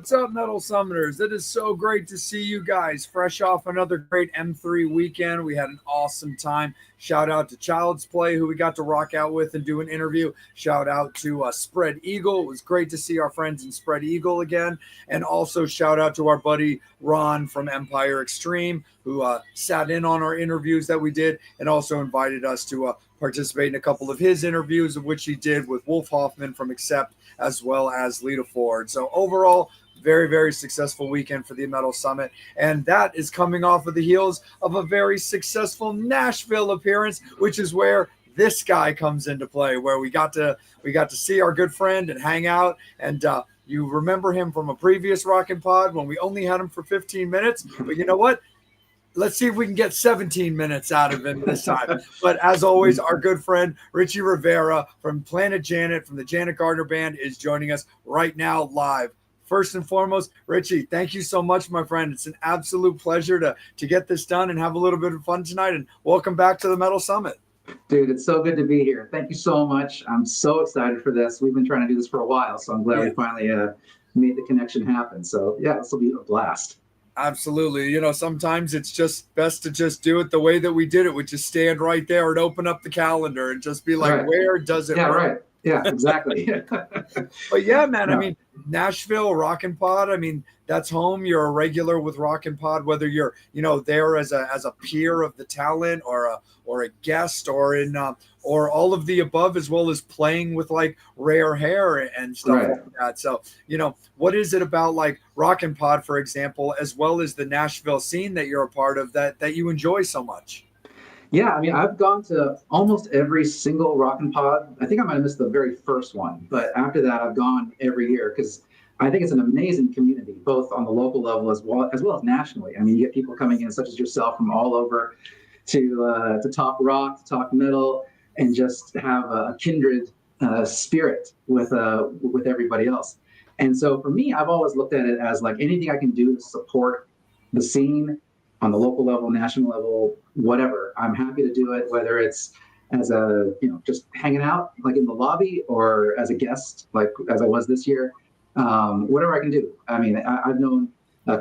What's up, Metal Summoners? It is so great to see you guys. Fresh off another great M3 weekend. We had an awesome time. Shout out to Child's Play, who we got to rock out with and do an interview. Shout out to Spread Eagle. It was great to see our friends in Spread Eagle again. And also shout out to our buddy Ron from Empire Extreme, who sat in on our interviews that we did and also invited us to participate in a couple of his interviews, of which he did with Wolf Hoffman from Accept, as well as Lita Ford. So overall, very, very successful weekend for the Metal Summit. And that is coming off of the heels of a very successful Nashville appearance, which is where this guy comes into play, where we got to see our good friend and hang out. And you remember him from a previous Rockin' Pod when we only had him for 15 minutes. But you know what? Let's see if we can get 17 minutes out of him this time. But as always, our good friend Richie Rivera from Planet Janet, from the Janet Gardner Band, is joining us right now live. First and foremost, Richie, thank you so much, my friend. It's an absolute pleasure to get this done and have a little bit of fun tonight. And welcome back to the Metal Summit. Dude, it's so good to be here. Thank you so much. I'm so excited for this. We've been trying to do this for a while, so I'm glad we finally made the connection happen. So yeah, this will be a blast. Absolutely. You know, sometimes it's just best to just do it the way that we did it, which is stand right there and open up the calendar and just be like, where does it work? Right. Yeah, exactly. But yeah, man, I mean, Nashville, Rockin' Pod, I mean, that's home. You're a regular with Rockin' Pod, whether you're, there as a peer of the talent or a guest or in or all of the above, as well as playing with like Rare Hair and stuff like that. So, what is it about like Rockin' Pod, for example, as well as the Nashville scene that you're a part of that you enjoy so much? Yeah, I mean, I've gone to almost every single Rockin' Pod. I think I might have missed the very first one, but after that, I've gone every year because I think it's an amazing community, both on the local level as well as nationally. I mean, you get people coming in, such as yourself, from all over to talk rock, to talk metal, and just have a kindred spirit with everybody else. And so for me, I've always looked at it as like anything I can do to support the scene on the local level, national level, whatever. I'm happy to do it, whether it's as just hanging out like in the lobby or as a guest, like as I was this year, whatever I can do. I mean, I've known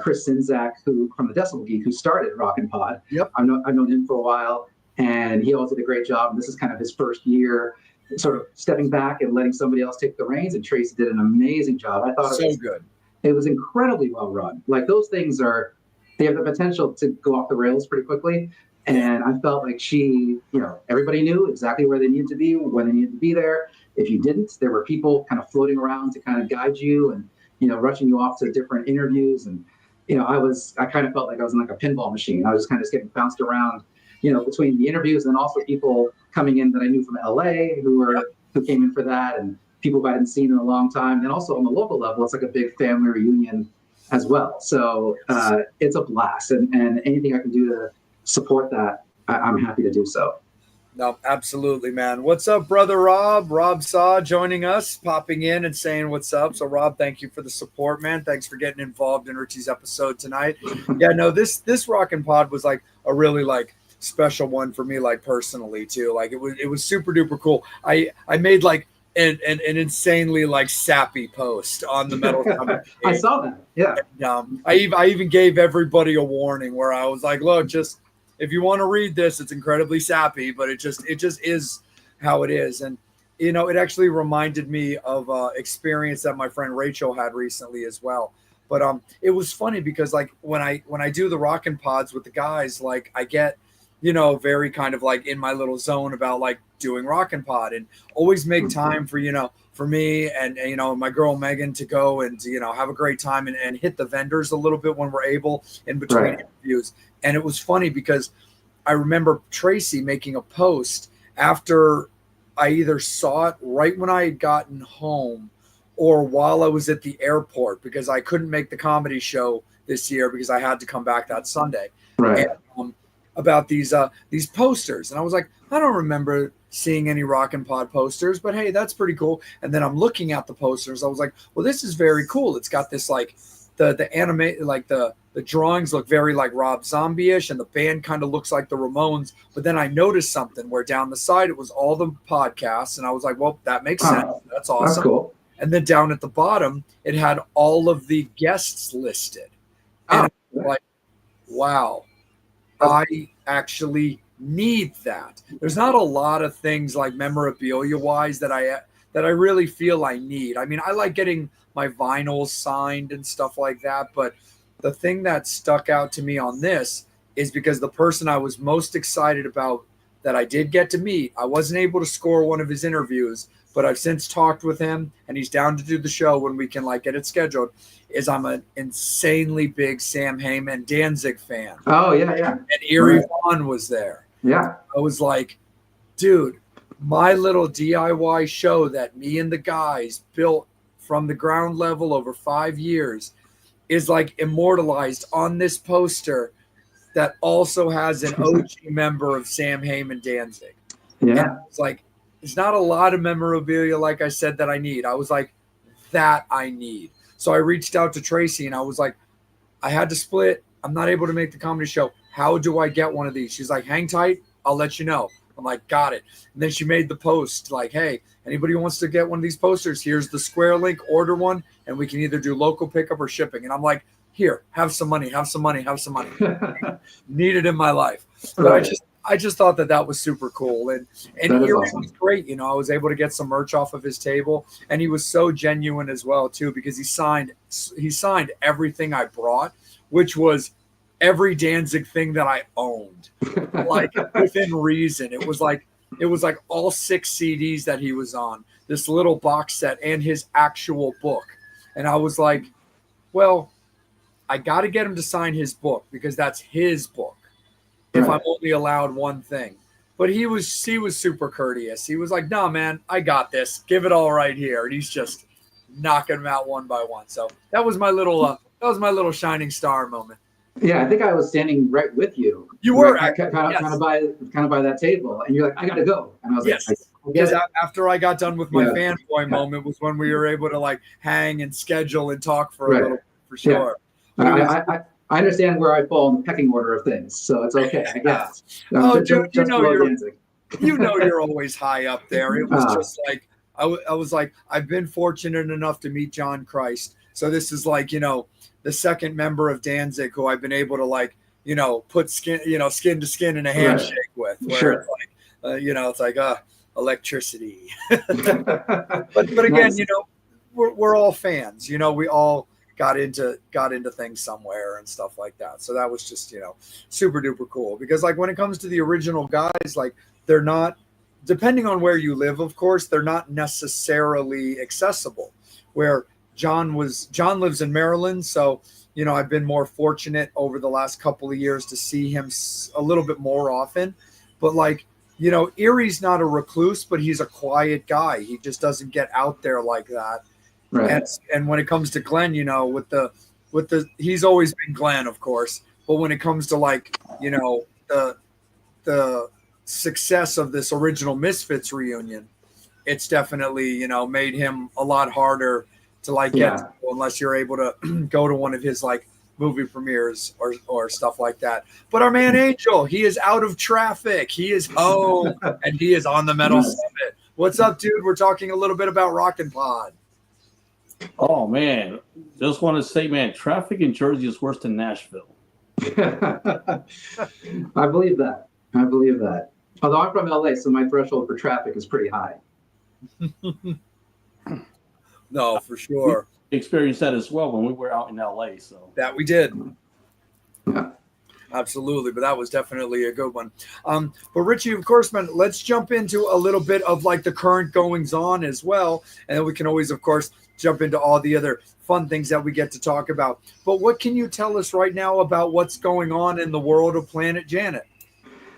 Chris Sinzak, who from the Decibel Geek, who started Rockin' Pod. Yep. I've known him for a while, and he always did a great job. And this is kind of his first year sort of stepping back and letting somebody else take the reins. And Tracy did an amazing job. I thought it was incredibly well run. Like those things they have the potential to go off the rails pretty quickly. And I felt like everybody knew exactly where they needed to be, when they needed to be there. If you didn't, there were people kind of floating around to kind of guide you and, rushing you off to different interviews. And, I kind of felt like I was in like a pinball machine. I was just kind of getting bounced around, between the interviews and also people coming in that I knew from LA who came in for that, and people who I hadn't seen in a long time. And also on the local level, it's like a big family reunion as well. So it's a blast, and anything I can do to support that, I'm happy to do so. No, absolutely, man. What's up, brother Rob? Rob Saw joining us, popping in and saying what's up. So Rob, thank you for the support, man. Thanks for getting involved in Richie's episode tonight. Yeah, no, this Rockin' Pod was like a really like special one for me, like personally too. Like it was super duper cool. I made like an insanely like sappy post on the Metal Summit. I saw that. Yeah. And, I even gave everybody a warning where I was like, look, just if you want to read this, it's incredibly sappy, but it just is how it is. And it actually reminded me of experience that my friend Rachel had recently as well. But it was funny because like when I do the Rockin' Pods with the guys, like I get very kind of like in my little zone about like doing Rockin' Pod, and always make time for for me and my girl Megan to go and have a great time and hit the vendors a little bit when we're able in between interviews. And it was funny because I remember Tracy making a post after I either saw it right when I had gotten home or while I was at the airport, because I couldn't make the comedy show this year because I had to come back that Sunday. Right. And, about these posters, and I was like, I don't remember seeing any Rockin' Pod posters, but hey, that's pretty cool. And then I'm looking at the posters. I was like, well, this is very cool. It's got this like the anime, like the drawings look very like Rob Zombie-ish, and the band kind of looks like the Ramones. But then I noticed something where down the side it was all the podcasts, and I was like, well, that makes sense. That's awesome. That's cool. And then down at the bottom, it had all of the guests listed. And I'm like, wow, I actually need that. There's not a lot of things like memorabilia wise that I really feel I need. I mean, I like getting my vinyls signed and stuff like that, but the thing that stuck out to me on this is because the person I was most excited about that I did get to meet, I wasn't able to score one of his interviews, but I've since talked with him and he's down to do the show when we can like get it scheduled. Is I'm an insanely big Sam Hamm and Danzig fan. Oh yeah, yeah. And Erie Vaughn was there. Yeah. I was like, dude, my little DIY show that me and the guys built from the ground level over 5 years is like immortalized on this poster that also has an OG member of Sam Hamm and Danzig. Yeah. And it's like, it's not a lot of memorabilia, like I said, that I need. I was like, that I need. So I reached out to Tracy and I was like, I had to split. I'm not able to make the comedy show. How do I get one of these? She's like, hang tight. I'll let you know. I'm like, got it. And then she made the post like, hey, anybody who wants to get one of these posters, here's the Square link, order one, and we can either do local pickup or shipping. And I'm like, here, have some money, have some money, have some money. Need it in my life. But I just thought that was super cool. And Erie was great. You know, I was able to get some merch off of his table, and he was so genuine as well too, because he signed everything I brought, which was every Danzig thing that I owned, like within reason. It was like all 6 CDs that he was on, this little box set, and his actual book. And I was like, well, I got to get him to sign his book because that's his book. If I'm only allowed one thing. But he was super courteous. He was like, no, man, I got this. Give it all right here. And he's just knocking them out one by one. So that was my little shining star moment. Yeah, I think I was standing right with you. You were kind of by that table, and you're like, I gotta go. And I was like, because after I got done with my fanboy moment was when we were able to like hang and schedule and talk for a little bit, for sure. Yeah. I understand where I fall in the pecking order of things, so it's okay. I guess. Dude, you're always high up there. It was just like I was like, I've been fortunate enough to meet John Christ, so this is like, you know, the second member of Danzig who I've been able to like, you know, put skin to skin in a handshake with. Where it's like, you know, it's like electricity. but again, nice. You know, we're all fans. You know, we all got into things somewhere and stuff like that. So that was just, you know, super duper cool, because like when it comes to the original guys, like they're not, depending on where you live, of course, they're not necessarily accessible. Where John lives in Maryland. So, you know, I've been more fortunate over the last couple of years to see him a little bit more often. But like, you know, Erie's not a recluse, but he's a quiet guy. He just doesn't get out there like that. Right. And when it comes to Glenn, you know, with the he's always been Glenn, of course. But when it comes to like, you know, the success of this original Misfits reunion, it's definitely, you know, made him a lot harder to like get to, unless you're able to go to one of his like movie premieres or stuff like that. But our man Angel, he is out of traffic. He is home and he is on the Metal Summit. What's up, dude? We're talking a little bit about Rockin' Pod. Oh man, just want to say, man, traffic in Jersey is worse than Nashville. I believe that. Although I'm from LA, so my threshold for traffic is pretty high. No, for sure. We experienced that as well when we were out in LA. So that we did. Yeah. Absolutely, but that was definitely a good one. But Richie, of course, man, let's jump into a little bit of like the current goings on as well, and then we can always, of course, jump into all the other fun things that we get to talk about. But what can you tell us right now about what's going on in the world of Planet Janet?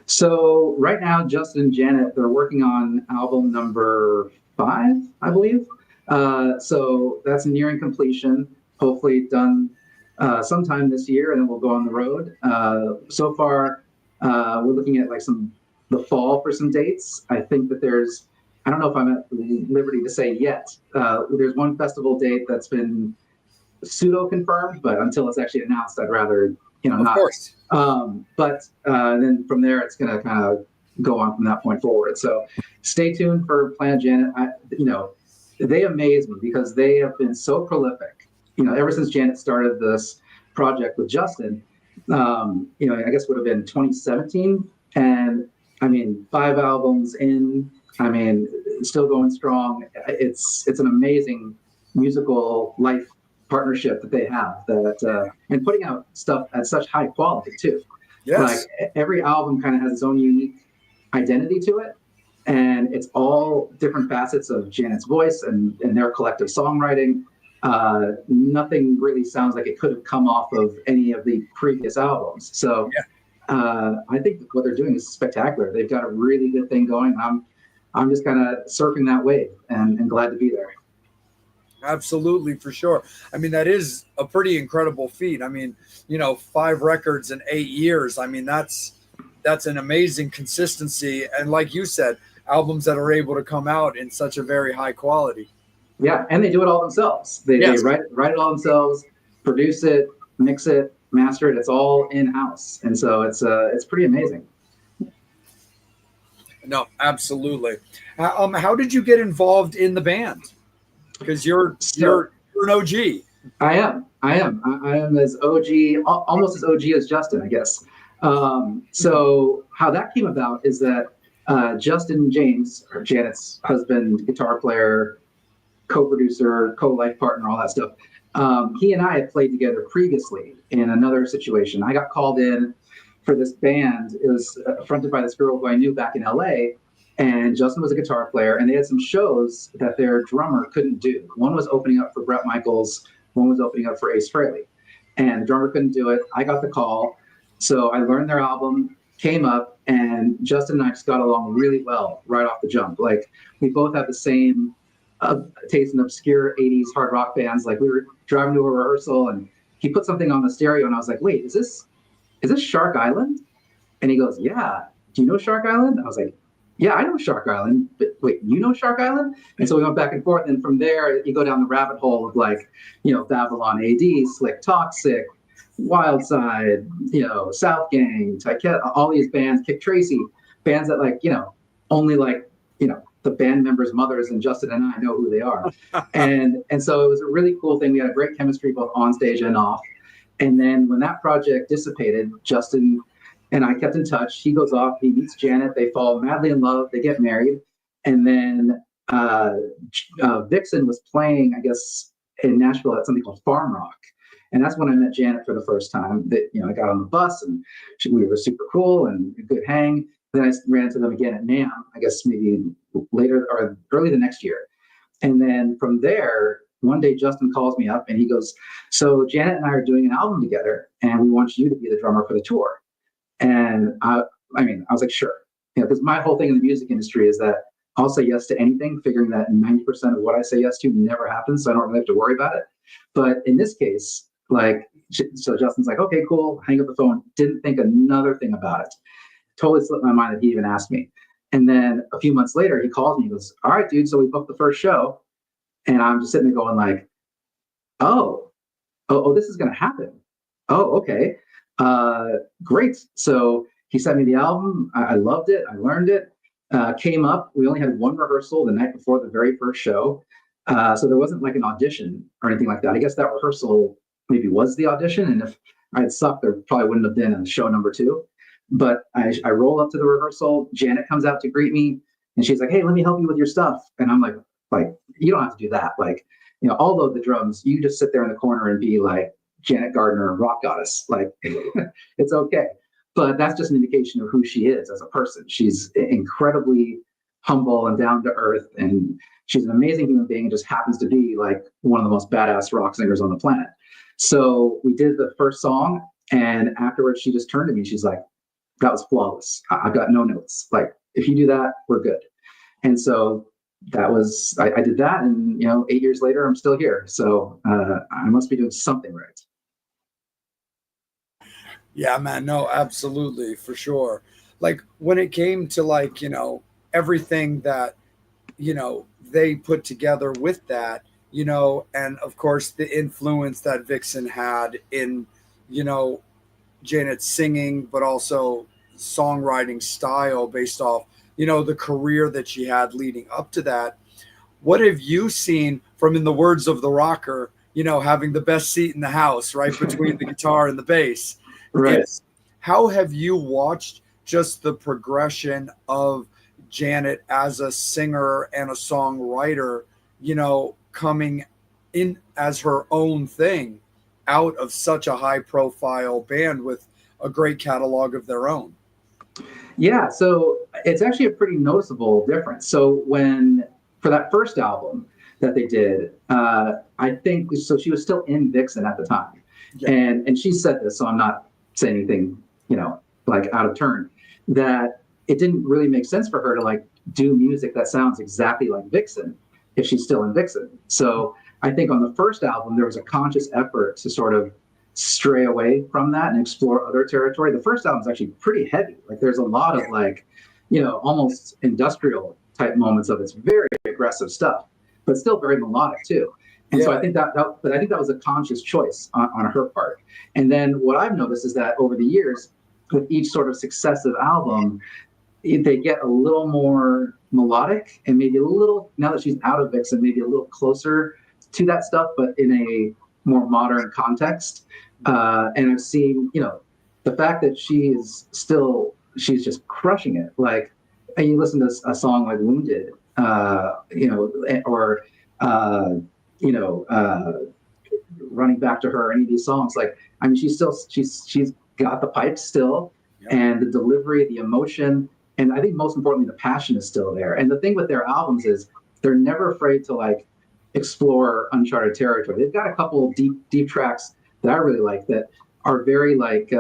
So right now, Justin and Janet, they're working on album number 5, I believe. So that's nearing completion. Hopefully done sometime this year, and then we'll go on the road. So far, we're looking at like the fall for some dates. I think that I don't know if I'm at liberty to say yet. There's one festival date that's been pseudo confirmed, but until it's actually announced, I'd rather, not. Of course. But then from there, it's going to kind of go on from that point forward. So stay tuned for Planet Janet. they amaze me because they have been so prolific. Ever since Janet started this project with Justin, I guess would have been 2017, and I mean, 5 albums in. I mean, still going strong. It's an amazing musical life partnership that they have. And putting out stuff at such high quality too. Yes. Like every album kind of has its own unique identity to it, and it's all different facets of Janet's voice and their collective songwriting. Nothing really sounds like it could have come off of any of the previous albums. So I think what they're doing is spectacular. They've got a really good thing going. I'm just kind of surfing that wave and glad to be there. Absolutely, for sure. I mean, that is a pretty incredible feat. I mean, 5 records in 8 years. I mean, that's an amazing consistency. And like you said, albums that are able to come out in such a very high quality. Yeah, and they do it all themselves. They write it all themselves, produce it, mix it, master it. It's all in-house, and so it's pretty amazing. No, absolutely. How did you get involved in the band? Because you're an OG. I am as OG, almost as OG as Justin, I guess. So how that came about is that Justin James, or Janet's husband, guitar player, co-producer, co-life partner, all that stuff. He and I had played together previously in another situation. I got called in for this band. It was fronted by this girl who I knew back in LA, and Justin was a guitar player, and they had some shows that their drummer couldn't do. One was opening up for Bret Michaels, one was opening up for Ace Frehley, and the drummer couldn't do it. I got the call, so I learned their album, came up, and Justin and I just got along really well right off the jump. Like, we both have the same taste in obscure 80s hard rock bands. Like, we were driving to a rehearsal and he put something on the stereo and I was like, wait, is this Shark Island? And he goes, yeah. Do you know Shark Island? I was like, yeah, I know Shark Island, but wait, you know Shark Island? And so we went back and forth, and from there you go down the rabbit hole of, like, Babylon AD, Slick Toxic, Wildside, South Gang, Tyket, all these bands, Kick Tracy, bands that, like, only, like, the band members' mothers and Justin and I know who they are. and so it was a really cool thing. We had a great chemistry both on stage and off. And then when that project dissipated, Justin and I kept in touch. He goes off, he meets Janet, they fall madly in love, they get married. And then Vixen was playing, I guess, in Nashville at something called Farm Rock. And that's when I met Janet for the first time. That I got on the bus and we were super cool and a good hang. Then I ran into them again at NAMM, I guess maybe later or early the next year. And then from there, one day Justin calls me up and he goes, so Janet and I are doing an album together and we want you to be the drummer for the tour. And I was like, sure. Because my whole thing in the music industry is that I'll say yes to anything, figuring that 90% of what I say yes to never happens, so I don't really have to worry about it. But in this case, so Justin's like, okay, cool, hang up the phone, didn't think another thing about it. Totally slipped my mind that he even asked me. And then a few months later, he calls me, he goes, all right, dude, so we booked the first show. And I'm just sitting there going like, oh, this is going to happen. Oh, okay. Great. So he sent me the album. I loved it. I learned it. Came up. We only had one rehearsal the night before the very first show. So there wasn't like an audition or anything like that. I guess that rehearsal maybe was the audition. And if I had sucked, there probably wouldn't have been a show number 2. But I roll up to the rehearsal. Janet comes out to greet me and she's like, hey, let me help you with your stuff. And I'm like, you don't have to do that. Like, although the drums, you just sit there in the corner and be like Janet Gardner, rock goddess. Like, it's okay. But that's just an indication of who she is as a person. She's incredibly humble and down to earth. And she's an amazing human being and just happens to be like one of the most badass rock singers on the planet. So we did the first song. And afterwards, she just turned to me. She's like, that was flawless. I've got no notes. Like, if you do that, we're good. And so that was, I did that. And, 8 years later, I'm still here. So I must be doing something right. Yeah, man. No, absolutely. For sure. Like, when it came to everything that, they put together with that, and of course the influence that Vixen had in, Janet's singing, but also songwriting style based off, the career that she had leading up to that. what have you seen from, in the words of the rocker, having the best seat in the house, right between the guitar and the bass? Right. How have you watched just the progression of Janet as a singer and a songwriter, coming in as her own thing out of such a high profile band with a great catalog of their own? Yeah, so it's actually a pretty noticeable difference. So for that first album that they did, I think so she was still in Vixen at the time. Yeah. And she said this, so I'm not saying anything, like out of turn, that it didn't really make sense for her to like do music that sounds exactly like Vixen if she's still in Vixen. So I think on the first album, there was a conscious effort to sort of stray away from that and explore other territory. The first album is actually pretty heavy. Like there's a lot of like, almost industrial type moments of it's very aggressive stuff, but still very melodic too. And so I think that was a conscious choice on her part. And then what I've noticed is that over the years, with each sort of successive album, they get a little more melodic and maybe a little, now that she's out of Vixen, maybe a little closer to that stuff, but in a more modern context. And I've seen, the fact that she's just crushing it. Like, and you listen to a song like Wounded, or Running Back to Her, any of these songs, like, I mean, she's got the pipes still, and the delivery, the emotion, and I think most importantly, the passion is still there. And the thing with their albums is they're never afraid to like explore uncharted territory. They've got a couple of deep tracks that I really like that are very like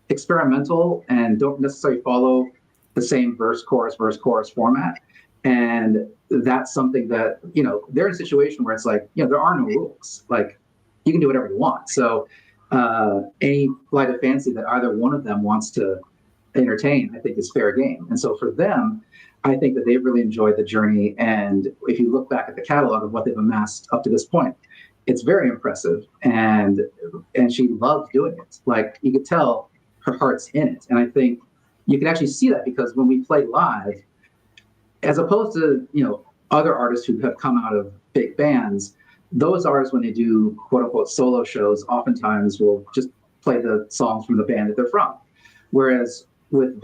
experimental and don't necessarily follow the same verse chorus format. And that's something that, they're in a situation where it's like, there are no rules. Like, you can do whatever you want. So any flight of fancy that either one of them wants to entertain, I think is fair game. And so for them, I think that they've really enjoyed the journey. And if you look back at the catalog of what they've amassed up to this point, it's very impressive. And she loved doing it. Like, you could tell her heart's in it. And I think you can actually see that because when we play live, as opposed to, other artists who have come out of big bands, those artists, when they do quote unquote solo shows, oftentimes will just play the songs from the band that they're from. Whereas with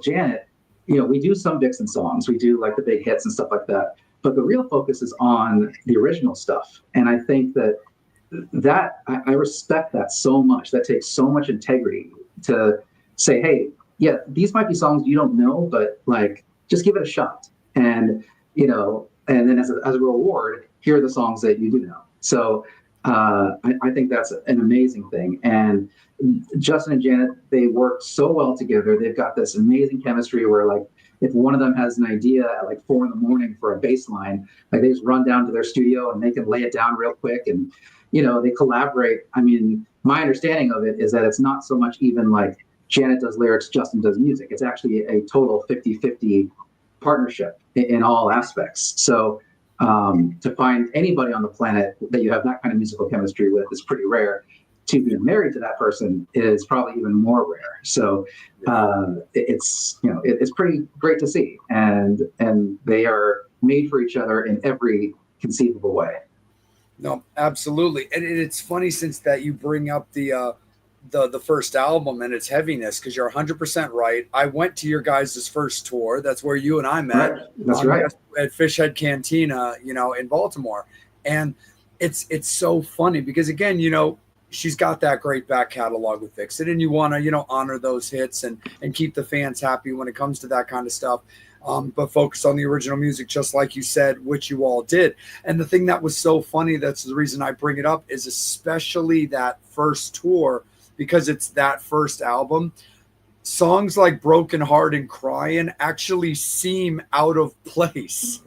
Janet, we do some Vixen songs, we do like the big hits and stuff like that, but the real focus is on the original stuff. And I think that I respect that so much. That takes so much integrity to say, hey, yeah, these might be songs you don't know, but like, just give it a shot. And, and then as a reward, here are the songs that you do know. So I think that's an amazing thing. And Justin and Janet, they work so well together. They've got this amazing chemistry where, like, if one of them has an idea at like 4 a.m. for a bass line, like, they just run down to their studio and they can lay it down real quick. And, they collaborate. I mean, my understanding of it is that it's not so much even like Janet does lyrics, Justin does music. It's actually a total 50-50 partnership in all aspects. So to find anybody on the planet that you have that kind of musical chemistry with is pretty rare. To be married to that person is probably even more rare. So it's pretty great to see, and they are made for each other in every conceivable way. No, absolutely. And it's funny, since that you bring up the first album and its heaviness, because you're 100% right. I went to your guys' first tour. That's where you and I met. Right. That's right. At Fishhead Cantina, in Baltimore. And it's so funny because, again, she's got that great back catalog with Vixen, and you want to, honor those hits and keep the fans happy when it comes to that kind of stuff. But focus on the original music, just like you said, which you all did. And the thing that was so funny, that's the reason I bring it up, is especially that first tour, because it's that first album. Songs like Broken Heart and Crying actually seem out of place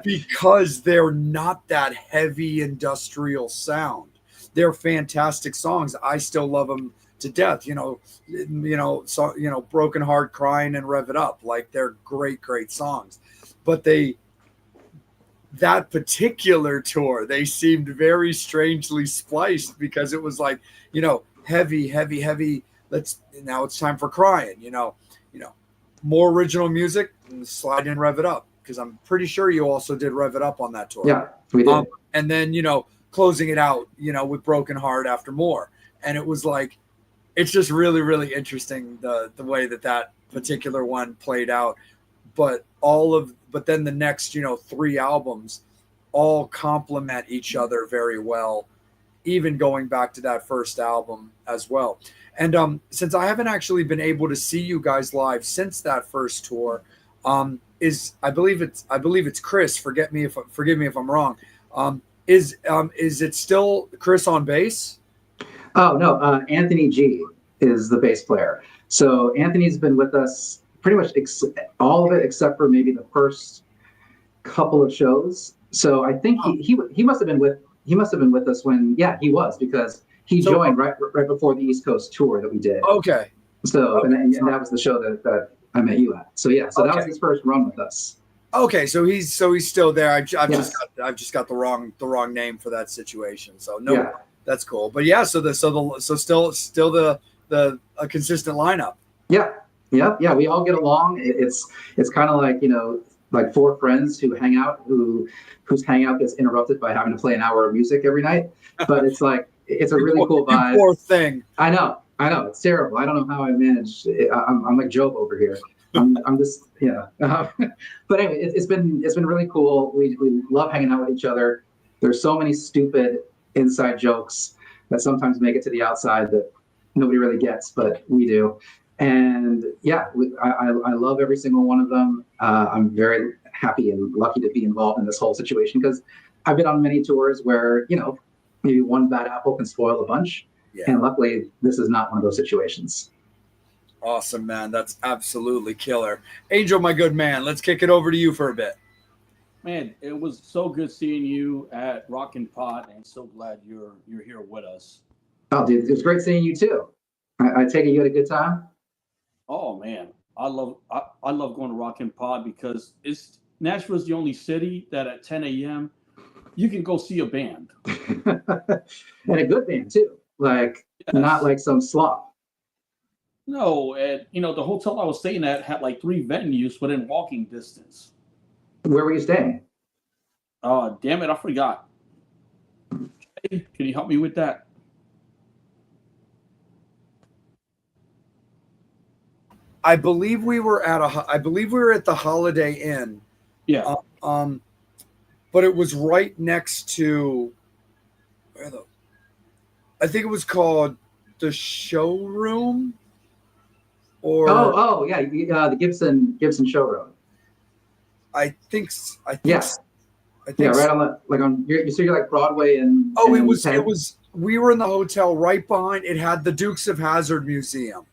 because they're not that heavy industrial sound. They're fantastic songs. I still love them to death. Broken Heart, Crying, and Rev It Up. Like, they're great songs. But that particular tour, they seemed very strangely spliced, because it was like, heavy. Now it's time for Crying, more original music, and slide in Rev It Up. because I'm pretty sure you also did Rev It Up on that tour. Yeah, we did. And then, closing it out, with Broken Heart after More. And it was like, it's just really, really interesting the way that particular one played out. But then the next, 3 albums all complement each other very well, even going back to that first album as well. And since I haven't actually been able to see you guys live since that first tour, I believe it's Chris. Forgive me if I'm wrong. Is it still Chris on bass? Oh no, Anthony G is the bass player. So Anthony's been with us pretty much all of it except for maybe the first couple of shows. So I think he must have been with us when he was, because he joined right before the East Coast tour that we did. Okay. So and that was the show that I met you at. So that was his first run with us. Okay, so he's still there. I've just got the wrong name for that situation. So that's cool. But still a consistent lineup. Yeah. We all get along. It's kind of like like 4 friends who hang out whose hangout gets interrupted by having to play an hour of music every night. But it's like it's a really cool vibe. Poor thing. I know. It's terrible. I don't know how I manage. I'm like Job over here. I'm just but anyway, it's been really cool. We love hanging out with each other. There's so many stupid inside jokes that sometimes make it to the outside that nobody really gets, but we do. And I love every single one of them. I'm very happy and lucky to be involved in this whole situation, because I've been on many tours where maybe one bad apple can spoil a bunch. Yeah. And luckily, this is not one of those situations. Awesome, man. That's absolutely killer. Angel, my good man, let's kick it over to you for a bit. Man, it was so good seeing you at Rockin' Pod, and so glad you're here with us. Oh, dude, it was great seeing you too. I take it you had a good time? Oh man, I love going to Rockin' Pod because Nashville's the only city that at 10 a.m. you can go see a band. And a good band too. Like not like some slop. No, and the hotel I was staying at had like 3 venues within walking distance. Where were you staying? Damn it, I forgot. Hey, can you help me with that? I believe we were at the Holiday Inn. Yeah. But it was right next to I think it was called the Showroom. Or the Gibson Showroom. I think. Yes. Yeah, right on you're like Broadway and. Oh, it was. We were in the hotel right behind. It had the Dukes of Hazzard Museum.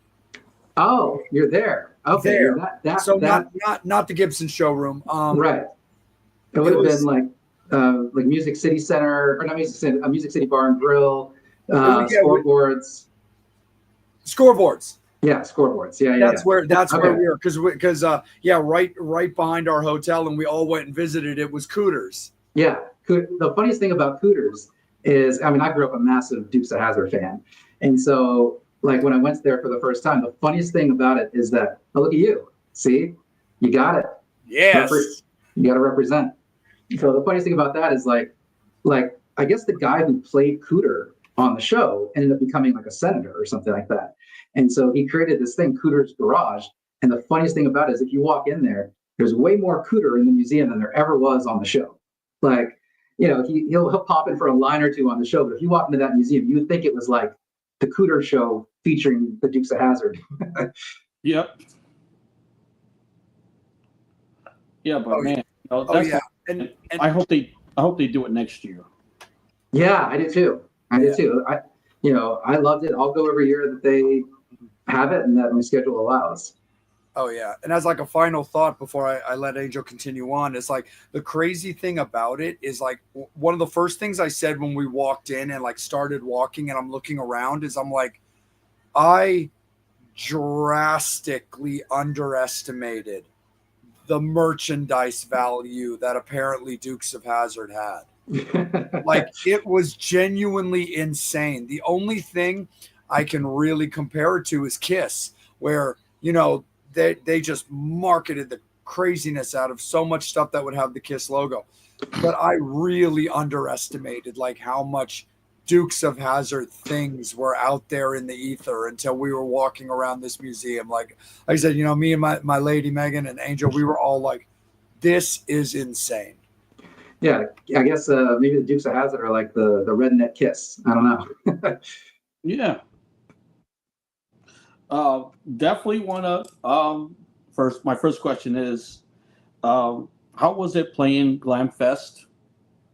Oh, you're there. Okay. There. Not the Gibson Showroom. Right. It would have been like Music City Center, or not Music City, Music City Bar and Grill, scoreboards. Scoreboards. Yeah, scoreboards. Yeah. That's where we were, because right behind our hotel, and we all went and visited. It was Cooters. Yeah. The funniest thing about Cooters is, I grew up a massive Dukes of Hazzard fan, and so like when I went there for the first time, the funniest thing about it is that look at you, see, you got it. Yes. You got to represent. So the funniest thing about that is like I guess the guy who played Cooter on the show ended up becoming like a senator or something like that. And so he created this thing, Cooter's Garage. And the funniest thing about it is if you walk in there, there's way more Cooter in the museum than there ever was on the show. Like, he'll pop in for a line or two on the show, but if you walk into that museum, you would think it was like the Cooter show featuring the Dukes of Hazzard. Yep. Yeah, but man, and I hope they do it next year. Yeah, I did too. I loved it. I'll go every year that they have it and that my schedule allows. Oh yeah. And as like a final thought before I let Angel continue on, it's like the crazy thing about it is like one of the first things I said when we walked in and like started walking and I'm looking around is I'm like, I drastically underestimated the merchandise value that apparently Dukes of Hazzard had. Like it was genuinely insane. The only thing I can really compare it to is Kiss, where they just marketed the craziness out of so much stuff that would have the Kiss logo. But I really underestimated like how much Dukes of Hazzard things were out there in the ether until we were walking around this museum. Like I said, you know, me and my lady Megan and Angel, we were all like, this is insane. Yeah, I guess maybe the Dukes of Hazzard are like the redneck Kiss. I don't know. Yeah. Definitely want to. My first question is, how was it playing Glamfest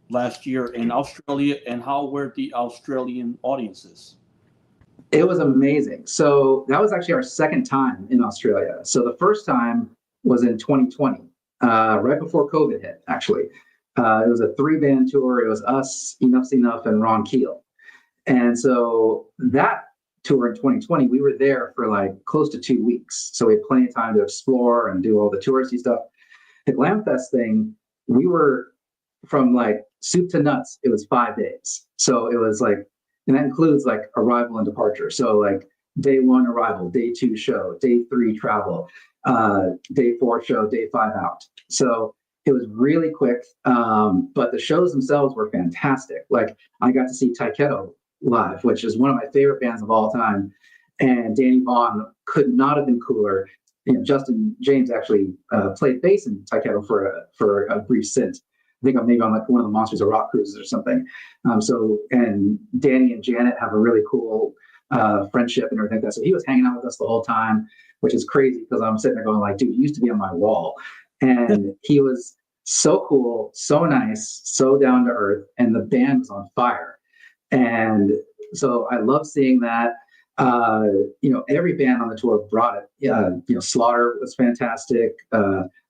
last year in Australia, and how were the Australian audiences? It was amazing. So that was actually our second time in Australia. So the first time was in 2020, right before COVID hit, actually. It was a 3-band tour. It was us, Enough's Enough, and Ron Keel. And so that tour in 2020, we were there for like close to 2 weeks. So we had plenty of time to explore and do all the touristy stuff. The Glamfest thing, we were from like soup to nuts. It was 5 days. So it was like, and that includes like arrival and departure. So like day 1 arrival, day 2 show, day 3 travel, day 4 show, day 5 out. So it was really quick, but the shows themselves were fantastic. Like I got to see Taiketo live, which is one of my favorite bands of all time. And Danny Vaughan could not have been cooler. You know, Justin James actually played bass in Taiketo for a brief stint. I think I'm maybe on like one of the Monsters of Rock cruises or something. And Danny and Janet have a really cool friendship and everything like that. So he was hanging out with us the whole time, which is crazy because I'm sitting there going like, dude, you used to be on my wall. And he was so cool, so nice, so down to earth, and the band was on fire. And so I love seeing that. You know, every band on the tour brought it. You know, Slaughter was fantastic.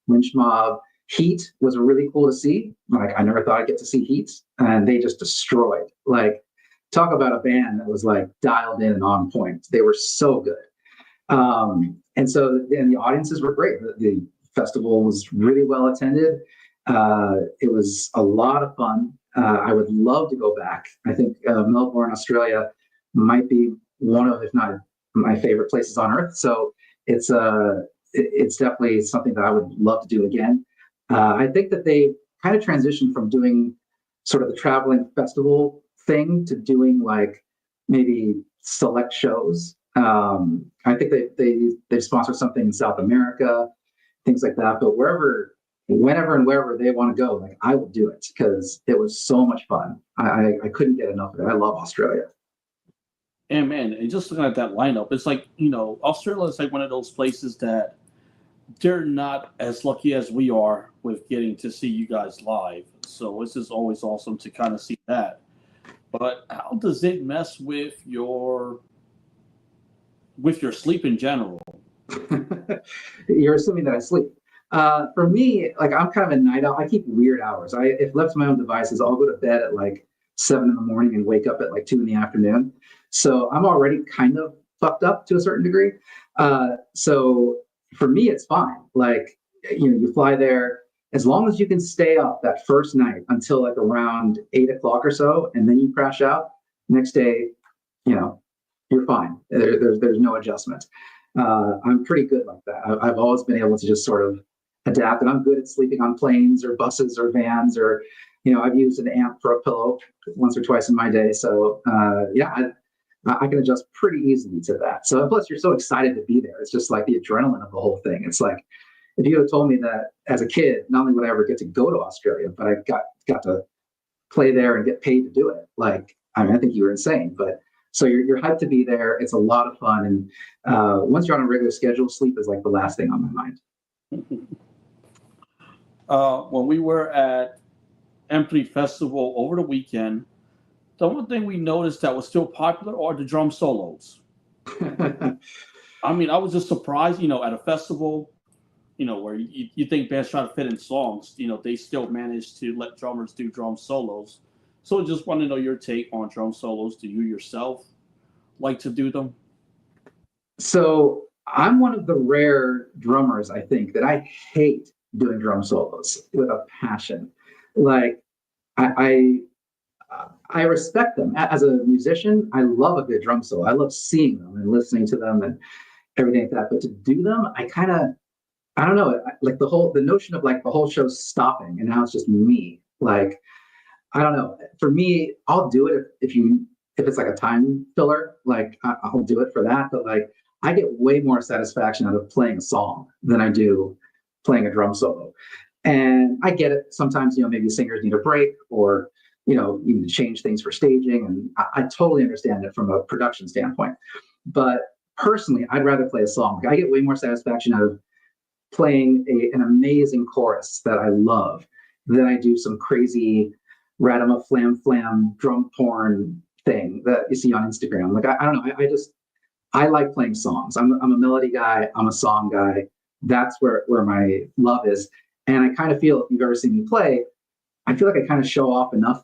Lynch Mob. Heat was really cool to see. Like I never thought I'd get to see Heat, and they just destroyed. Like talk about a band that was like dialed in and on point. They were so good. And the audiences were great. The festival was really well attended. It was a lot of fun. I would love to go back. I think Melbourne, Australia might be one of, if not my favorite places on earth. So it's definitely something that I would love to do again. I think that they kind of transitioned from doing sort of the traveling festival thing to doing like maybe select shows. I think they've sponsored something in South America, things like that. But whenever and wherever they want to go, like I will do it because it was so much fun. I couldn't get enough of it. I love Australia. And man, and just looking at that lineup, it's like, you know, Australia is like one of those places that they're not as lucky as we are with getting to see you guys live. So it's just always awesome to kind of see that. But how does it mess with your sleep in general? You're assuming that I sleep. For me, like I'm kind of a night owl. I keep weird hours. If left to my own devices, I'll go to bed at like 7 in the morning and wake up at like 2 in the afternoon. So I'm already kind of fucked up to a certain degree. So for me, it's fine. Like, you know, you fly there as long as you can stay up that first night until like around 8 o'clock or so, and then you crash out. Next day, you know, you're fine. There's no adjustment. I'm pretty good like that. I've always been able to just sort of adapt, and I'm good at sleeping on planes or buses or vans, or, you know, I've used an amp for a pillow once or twice in my day. So yeah, I can adjust pretty easily to that. So plus you're so excited to be there. It's just like the adrenaline of the whole thing. It's like, if you had told me that as a kid, not only would I ever get to go to Australia, but I got to play there and get paid to do it. Like, I mean, I think you were insane, but so you're hyped to be there. It's a lot of fun. And once you're on a regular schedule, sleep is like the last thing on my mind. When we were at M3 Festival over the weekend, the one thing we noticed that was still popular are the drum solos. I mean, I was just surprised, you know, at a festival, you know, where you think bands try to fit in songs, you know, they still manage to let drummers do drum solos. So I just want to know your take on drum solos. Do you yourself like to do them? So I'm one of the rare drummers, I think, that I hate doing drum solos with a passion. Like, I respect them. As a musician, I love a good drum solo. I love seeing them and listening to them and everything like that. But to do them, I don't know, like the notion of like the whole show stopping and now it's just me. Like, I don't know. For me, I'll do it if it's like a time filler, like I'll do it for that. But like, I get way more satisfaction out of playing a song than I do playing a drum solo. And I get it. Sometimes, maybe singers need a break or, you need to change things for staging. And I totally understand it from a production standpoint. But personally, I'd rather play a song. Like, I get way more satisfaction out of playing an amazing chorus that I love than I do some crazy Radama flam flam drum porn thing that you see on Instagram. Like, I don't know. I like playing songs. I'm a melody guy. I'm a song guy. That's where my love is. And I kind of feel, if you've ever seen me play, I feel like I kind of show off enough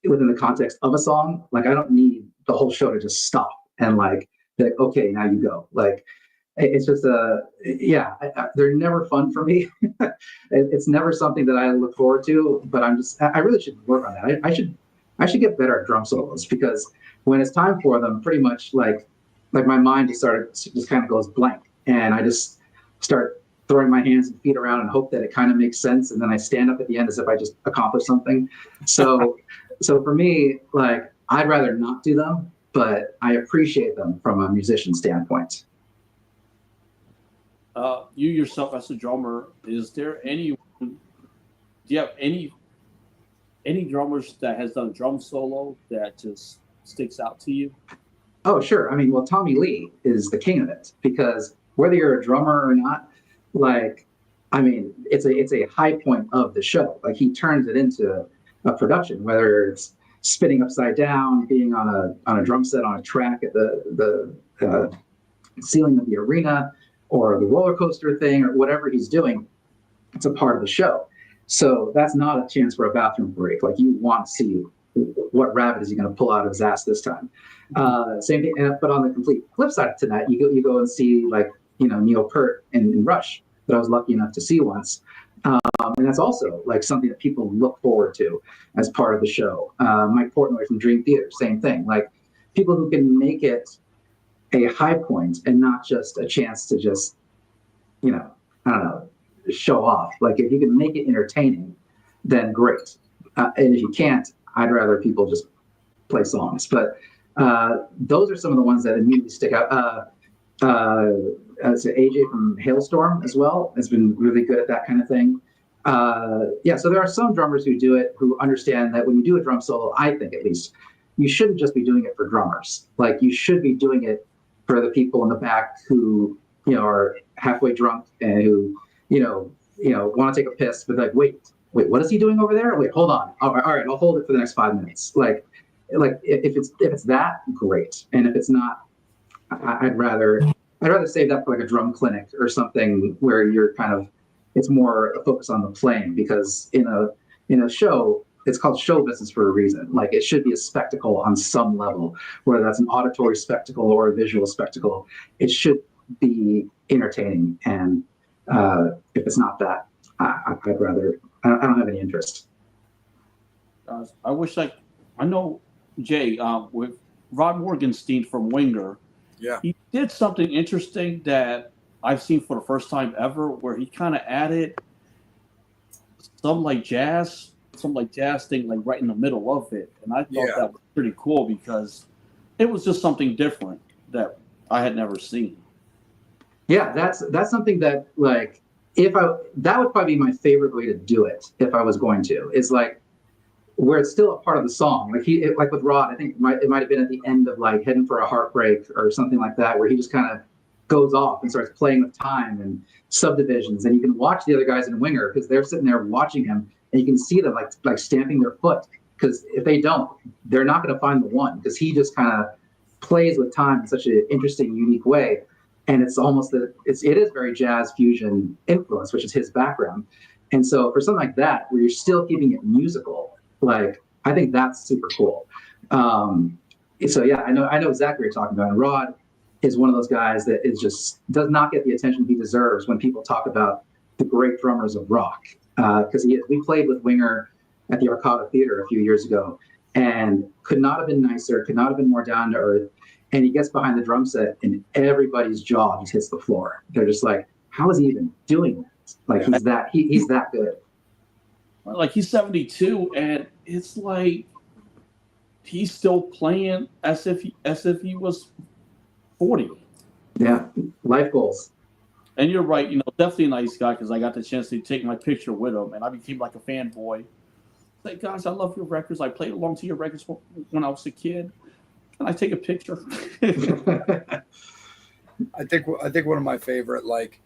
within the context of a song. Like, I don't need the whole show to just stop and like, okay, now you go. Like, it's just they're never fun for me. It's never something that I look forward to, but I really should work on that. I should get better at drum solos, because when it's time for them, pretty much like my mind just kind of goes blank, and I just start throwing my hands and feet around and hope that it kind of makes sense. And then I stand up at the end as if I just accomplished something. So for me, like, I'd rather not do them, but I appreciate them from a musician standpoint. You yourself as a drummer, do you have any drummers that has done drum solo that just sticks out to you? Oh, sure. I mean, well, Tommy Lee is the king of it, because whether you're a drummer or not, like, I mean, it's a high point of the show. Like, he turns it into a production, whether it's spinning upside down, being on a drum set on a track at the ceiling of the arena, or the roller coaster thing, or whatever he's doing. It's a part of the show. So that's not a chance for a bathroom break. Like, you want to see what rabbit is he going to pull out of his ass this time. Same thing, but on the complete flip side to that, you go and see, like, Neil Peart in Rush, that I was lucky enough to see once. And that's also like something that people look forward to as part of the show. Mike Portnoy from Dream Theater, same thing. Like, people who can make it a high point and not just a chance to just, I don't know, show off. Like, if you can make it entertaining, then great. And if you can't, I'd rather people just play songs. But those are some of the ones that immediately stick out. So AJ from Hailstorm as well has been really good at that kind of thing. So there are some drummers who do it, who understand that when you do a drum solo, I think at least, you shouldn't just be doing it for drummers. Like, you should be doing it for the people in the back who, are halfway drunk and who, want to take a piss, but like, wait, what is he doing over there? Wait, hold on. All right, I'll hold it for the next 5 minutes. Like if it's that, great. And if it's not, I'd rather save that for like a drum clinic or something where you're kind of, it's more a focus on the playing, because in a show, it's called show business for a reason. Like, it should be a spectacle on some level, whether that's an auditory spectacle or a visual spectacle. It should be entertaining. And if it's not that, I don't have any interest. I wish I know Jay, with Rod Morgenstein from Winger. Yeah, he did something interesting that I've seen for the first time ever, where he kind of added some jazz thing, like right in the middle of it. And I thought that was pretty cool, because it was just something different that I had never seen. Yeah, that's something that, like, that would probably be my favorite way to do it if I was going to, is like, where it's still a part of the song. Like with Rod, I think it might have been at the end of like Heading for a Heartbreak or something like that, where he just kind of goes off and starts playing with time and subdivisions, and you can watch the other guys in Winger, because they're sitting there watching him, and you can see them like stamping their foot, because if they don't, they're not going to find the one, because he just kind of plays with time in such an interesting, unique way. And it's almost it is very jazz fusion influence, which is his background. And so for something like that, where you're still keeping it musical, like, I think that's super cool. So yeah, I know exactly what you're talking about. And Rod is one of those guys that does not get the attention he deserves when people talk about the great drummers of rock. Because we played with Winger at the Arcada Theater a few years ago, and could not have been nicer, could not have been more down to earth. And he gets behind the drum set, and everybody's jaw just hits the floor. They're just like, how is he even doing that? Like he's that good. Like he's 72, and it's like he's still playing as if he was 40. Yeah, life goals. And you're right, definitely a nice guy, because I got the chance to take my picture with him, and I became like a fanboy. Like, guys, I love your records. I played along to your records when I was a kid. Can I take a picture? I think one of my favorite, like,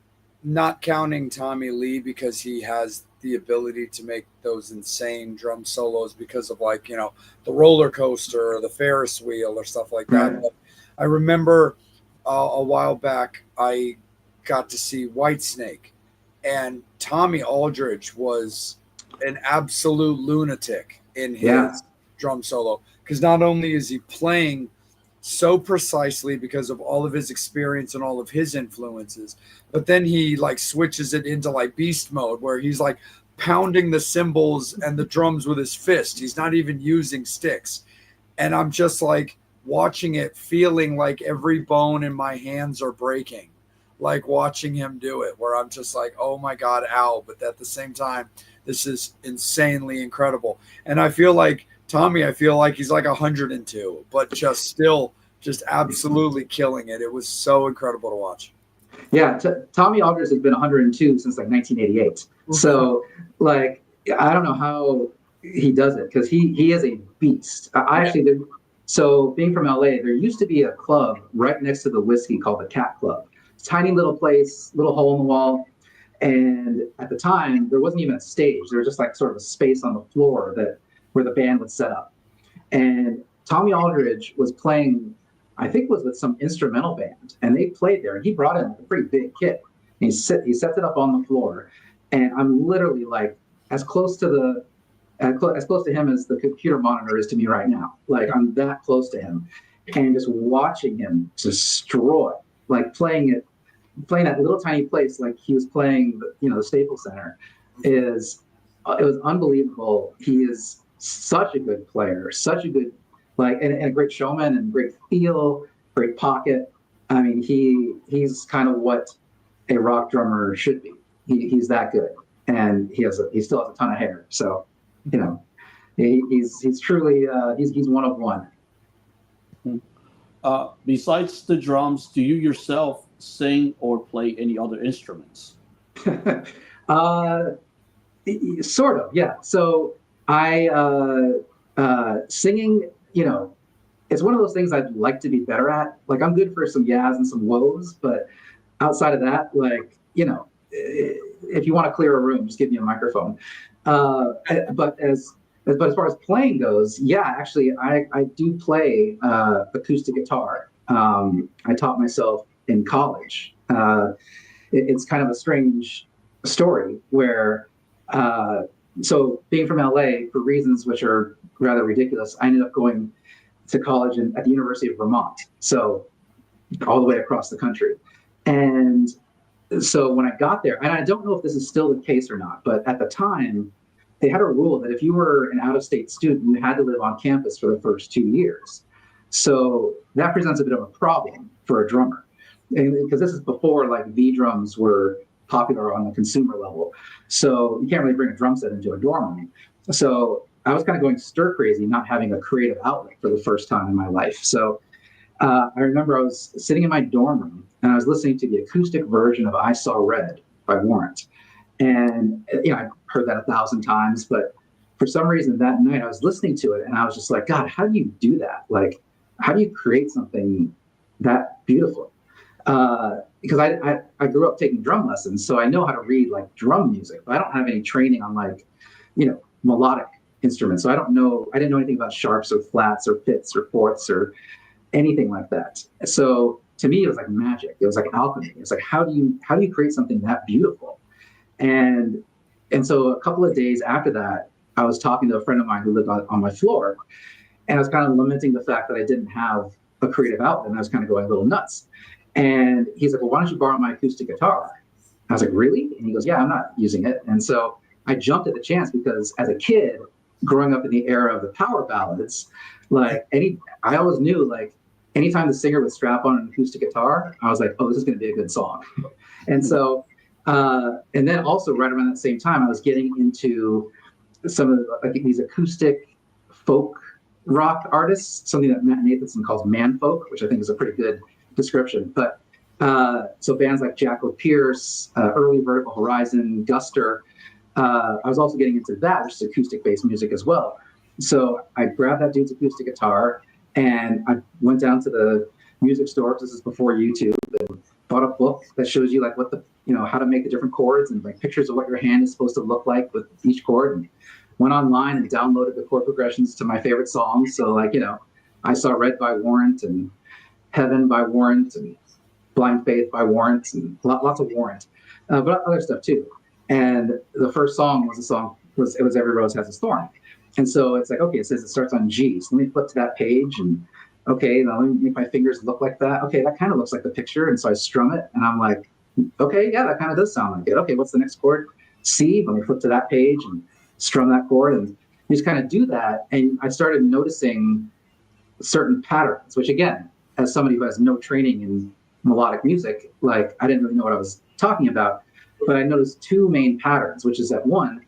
not counting Tommy Lee because he has the ability to make those insane drum solos because of, like, the roller coaster or the Ferris wheel or stuff like that. Right. But I remember a while back I got to see Whitesnake, and Tommy Aldridge was an absolute lunatic in his drum solo, because not only is he playing so precisely because of all of his experience and all of his influences, but then he like switches it into like beast mode where he's like pounding the cymbals and the drums with his fist. He's not even using sticks. And I'm just like watching it, feeling like every bone in my hands are breaking, like watching him do it, where I'm just like, oh my God, ow. But at the same time, this is insanely incredible. And I feel like Tommy, he's like 102, but just absolutely killing it. It was so incredible to watch. Yeah, Tommy Aldridge has been 102 since like 1988. Mm-hmm. So, like, I don't know how he does it, because he is a beast. I actually did. So, being from LA, there used to be a club right next to the Whiskey called the Cat Club. Tiny little place, little hole in the wall. And at the time, there wasn't even a stage. There was just like sort of a space on the floor where the band would set up. And Tommy Aldridge was playing, I think was with some instrumental band, and they played there, and he brought in a pretty big kit. And he sets it up on the floor, and I'm literally like as close to him as the computer monitor is to me right now. Like, I'm that close to him, and just watching him destroy, like playing that little tiny place like he was playing the Staples Center, it was unbelievable. He is such a good player, such a good, like, and a great showman, and great feel, great pocket. I mean, he's kind of what a rock drummer should be. He's that good, and he still has a ton of hair. So, he's truly he's one of one. Besides the drums, do you yourself sing or play any other instruments? Sort of, yeah. So I singing, it's one of those things I'd like to be better at. Like, I'm good for some yas and some woes, but outside of that, like, if you want to clear a room, just give me a microphone. But as far as playing goes, yeah, actually, I do play acoustic guitar. I taught myself in college. It's kind of a strange story where, so being from LA, for reasons which are rather ridiculous, I ended up going to college at the University of Vermont, so all the way across the country. And so when I got there, and I don't know if this is still the case or not, but at the time, they had a rule that if you were an out-of-state student, you had to live on campus for the first 2 years. So that presents a bit of a problem for a drummer, because this is before like V drums were popular on the consumer level. So you can't really bring a drum set into a dorm room. So I was kind of going stir crazy, not having a creative outlet for the first time in my life. So I remember I was sitting in my dorm room, and I was listening to the acoustic version of I Saw Red by Warrant. And I heard that 1,000 times, but for some reason that night I was listening to it, and I was just like, God, how do you do that? Like, how do you create something that beautiful? Because I grew up taking drum lessons, so I know how to read like drum music, but I don't have any training on like, melodic instruments. So I didn't know anything about sharps or flats or fifths or fourths or anything like that. So to me, it was like magic. It was like alchemy. It's like, how do you create something that beautiful? And so a couple of days after that, I was talking to a friend of mine who lived on my floor, and I was kind of lamenting the fact that I didn't have a creative outlet, and I was kind of going a little nuts. And he's like, well, why don't you borrow my acoustic guitar? I was like, really? And he goes, yeah, I'm not using it. And so I jumped at the chance, because as a kid, growing up in the era of the power ballads, like I always knew, like, anytime the singer would strap on an acoustic guitar, I was like, oh, this is going to be a good song. And so And then also right around that same time, I was getting into some of like these acoustic folk rock artists, something that Matt Nathanson calls man folk, which I think is a pretty good description. But so bands like Jackal Pierce, early Vertical Horizon, Guster. I was also getting into that, which is acoustic-based music as well. So I grabbed that dude's acoustic guitar and I went down to the music store. This is before YouTube. And bought a book that shows you like what the, how to make the different chords and like pictures of what your hand is supposed to look like with each chord. And went online and downloaded the chord progressions to my favorite songs. So like, I saw Red by Warrant and Heaven by Warrant and Blind Faith by Warrant and lots of Warrant, but other stuff too. And the first song was Every Rose Has a Thorn. And so it's like, okay, it says it starts on G. So let me flip to that page and okay, now let me make my fingers look like that. Okay, that kind of looks like the picture. And so I strum it and I'm like, okay, yeah, that kind of does sound like it. Okay, what's the next chord? C. Let me flip to that page and strum that chord. And you just kind of do that. And I started noticing certain patterns, which again, as somebody who has no training in melodic music, like I didn't really know what I was talking about. But I noticed two main patterns, which is that one,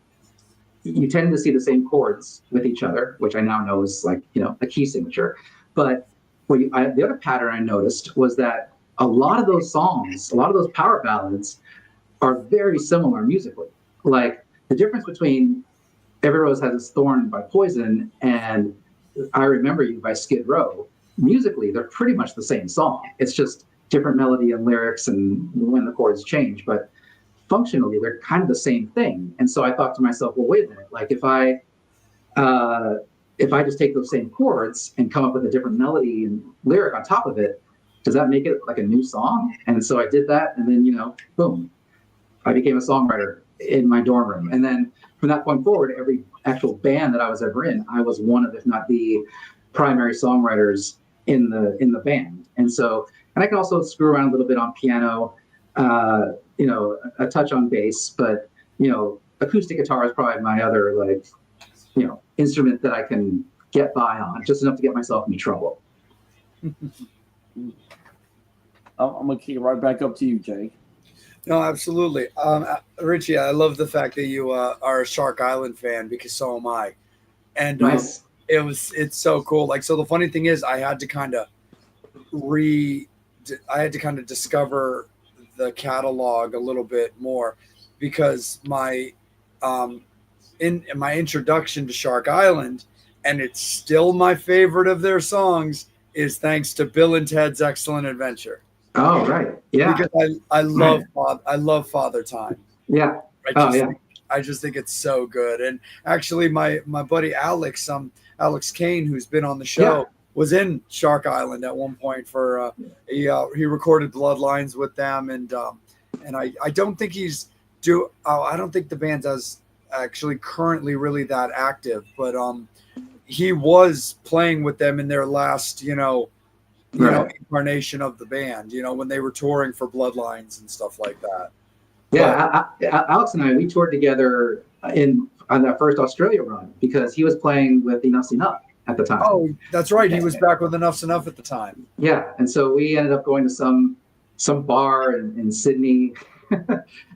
you tend to see the same chords with each other, which I now know is like, a key signature. But the other pattern I noticed was that a lot of those songs, a lot of those power ballads are very similar musically. Like the difference between Every Rose Has Its Thorn by Poison and I Remember You by Skid Row, musically, they're pretty much the same song. It's just different melody and lyrics and when the chords change. But functionally, they're kind of the same thing. And so I thought to myself, well, wait a minute, like if I just take those same chords and come up with a different melody and lyric on top of it, does that make it like a new song? And so I did that, and then, boom, I became a songwriter in my dorm room. And then from that point forward, every actual band that I was ever in, I was one of, if not the primary songwriters in the band. And I can also screw around a little bit on piano, a touch on bass, but, acoustic guitar is probably my other, instrument that I can get by on, just enough to get myself into trouble. I'm going to kick it right back up to you, Jay. No, absolutely. Richie, I love the fact that you are a Shark Island fan, because so am I. And nice. It's so cool. Like, so the funny thing is I had to kind of discover the catalog a little bit more, because in my introduction to Shark Island, and it's still my favorite of their songs, is thanks to Bill and Ted's Excellent Adventure. Oh, right. Yeah. Because I love Father Time. Yeah. I just think it's so good. And actually my buddy Alex Kane, who's been on the show, was in Shark Island at one point for he recorded Bloodlines with them, and I don't think I don't think the band does actually currently really that active, but he was playing with them in their last incarnation of the band, when they were touring for Bloodlines and stuff like that. Yeah, Alex and I, we toured together on that first Australia run, because he was playing with Enough's Enough at the time. Oh, that's right. He was back with Enough's Enough at the time. Yeah, and so we ended up going to some bar in Sydney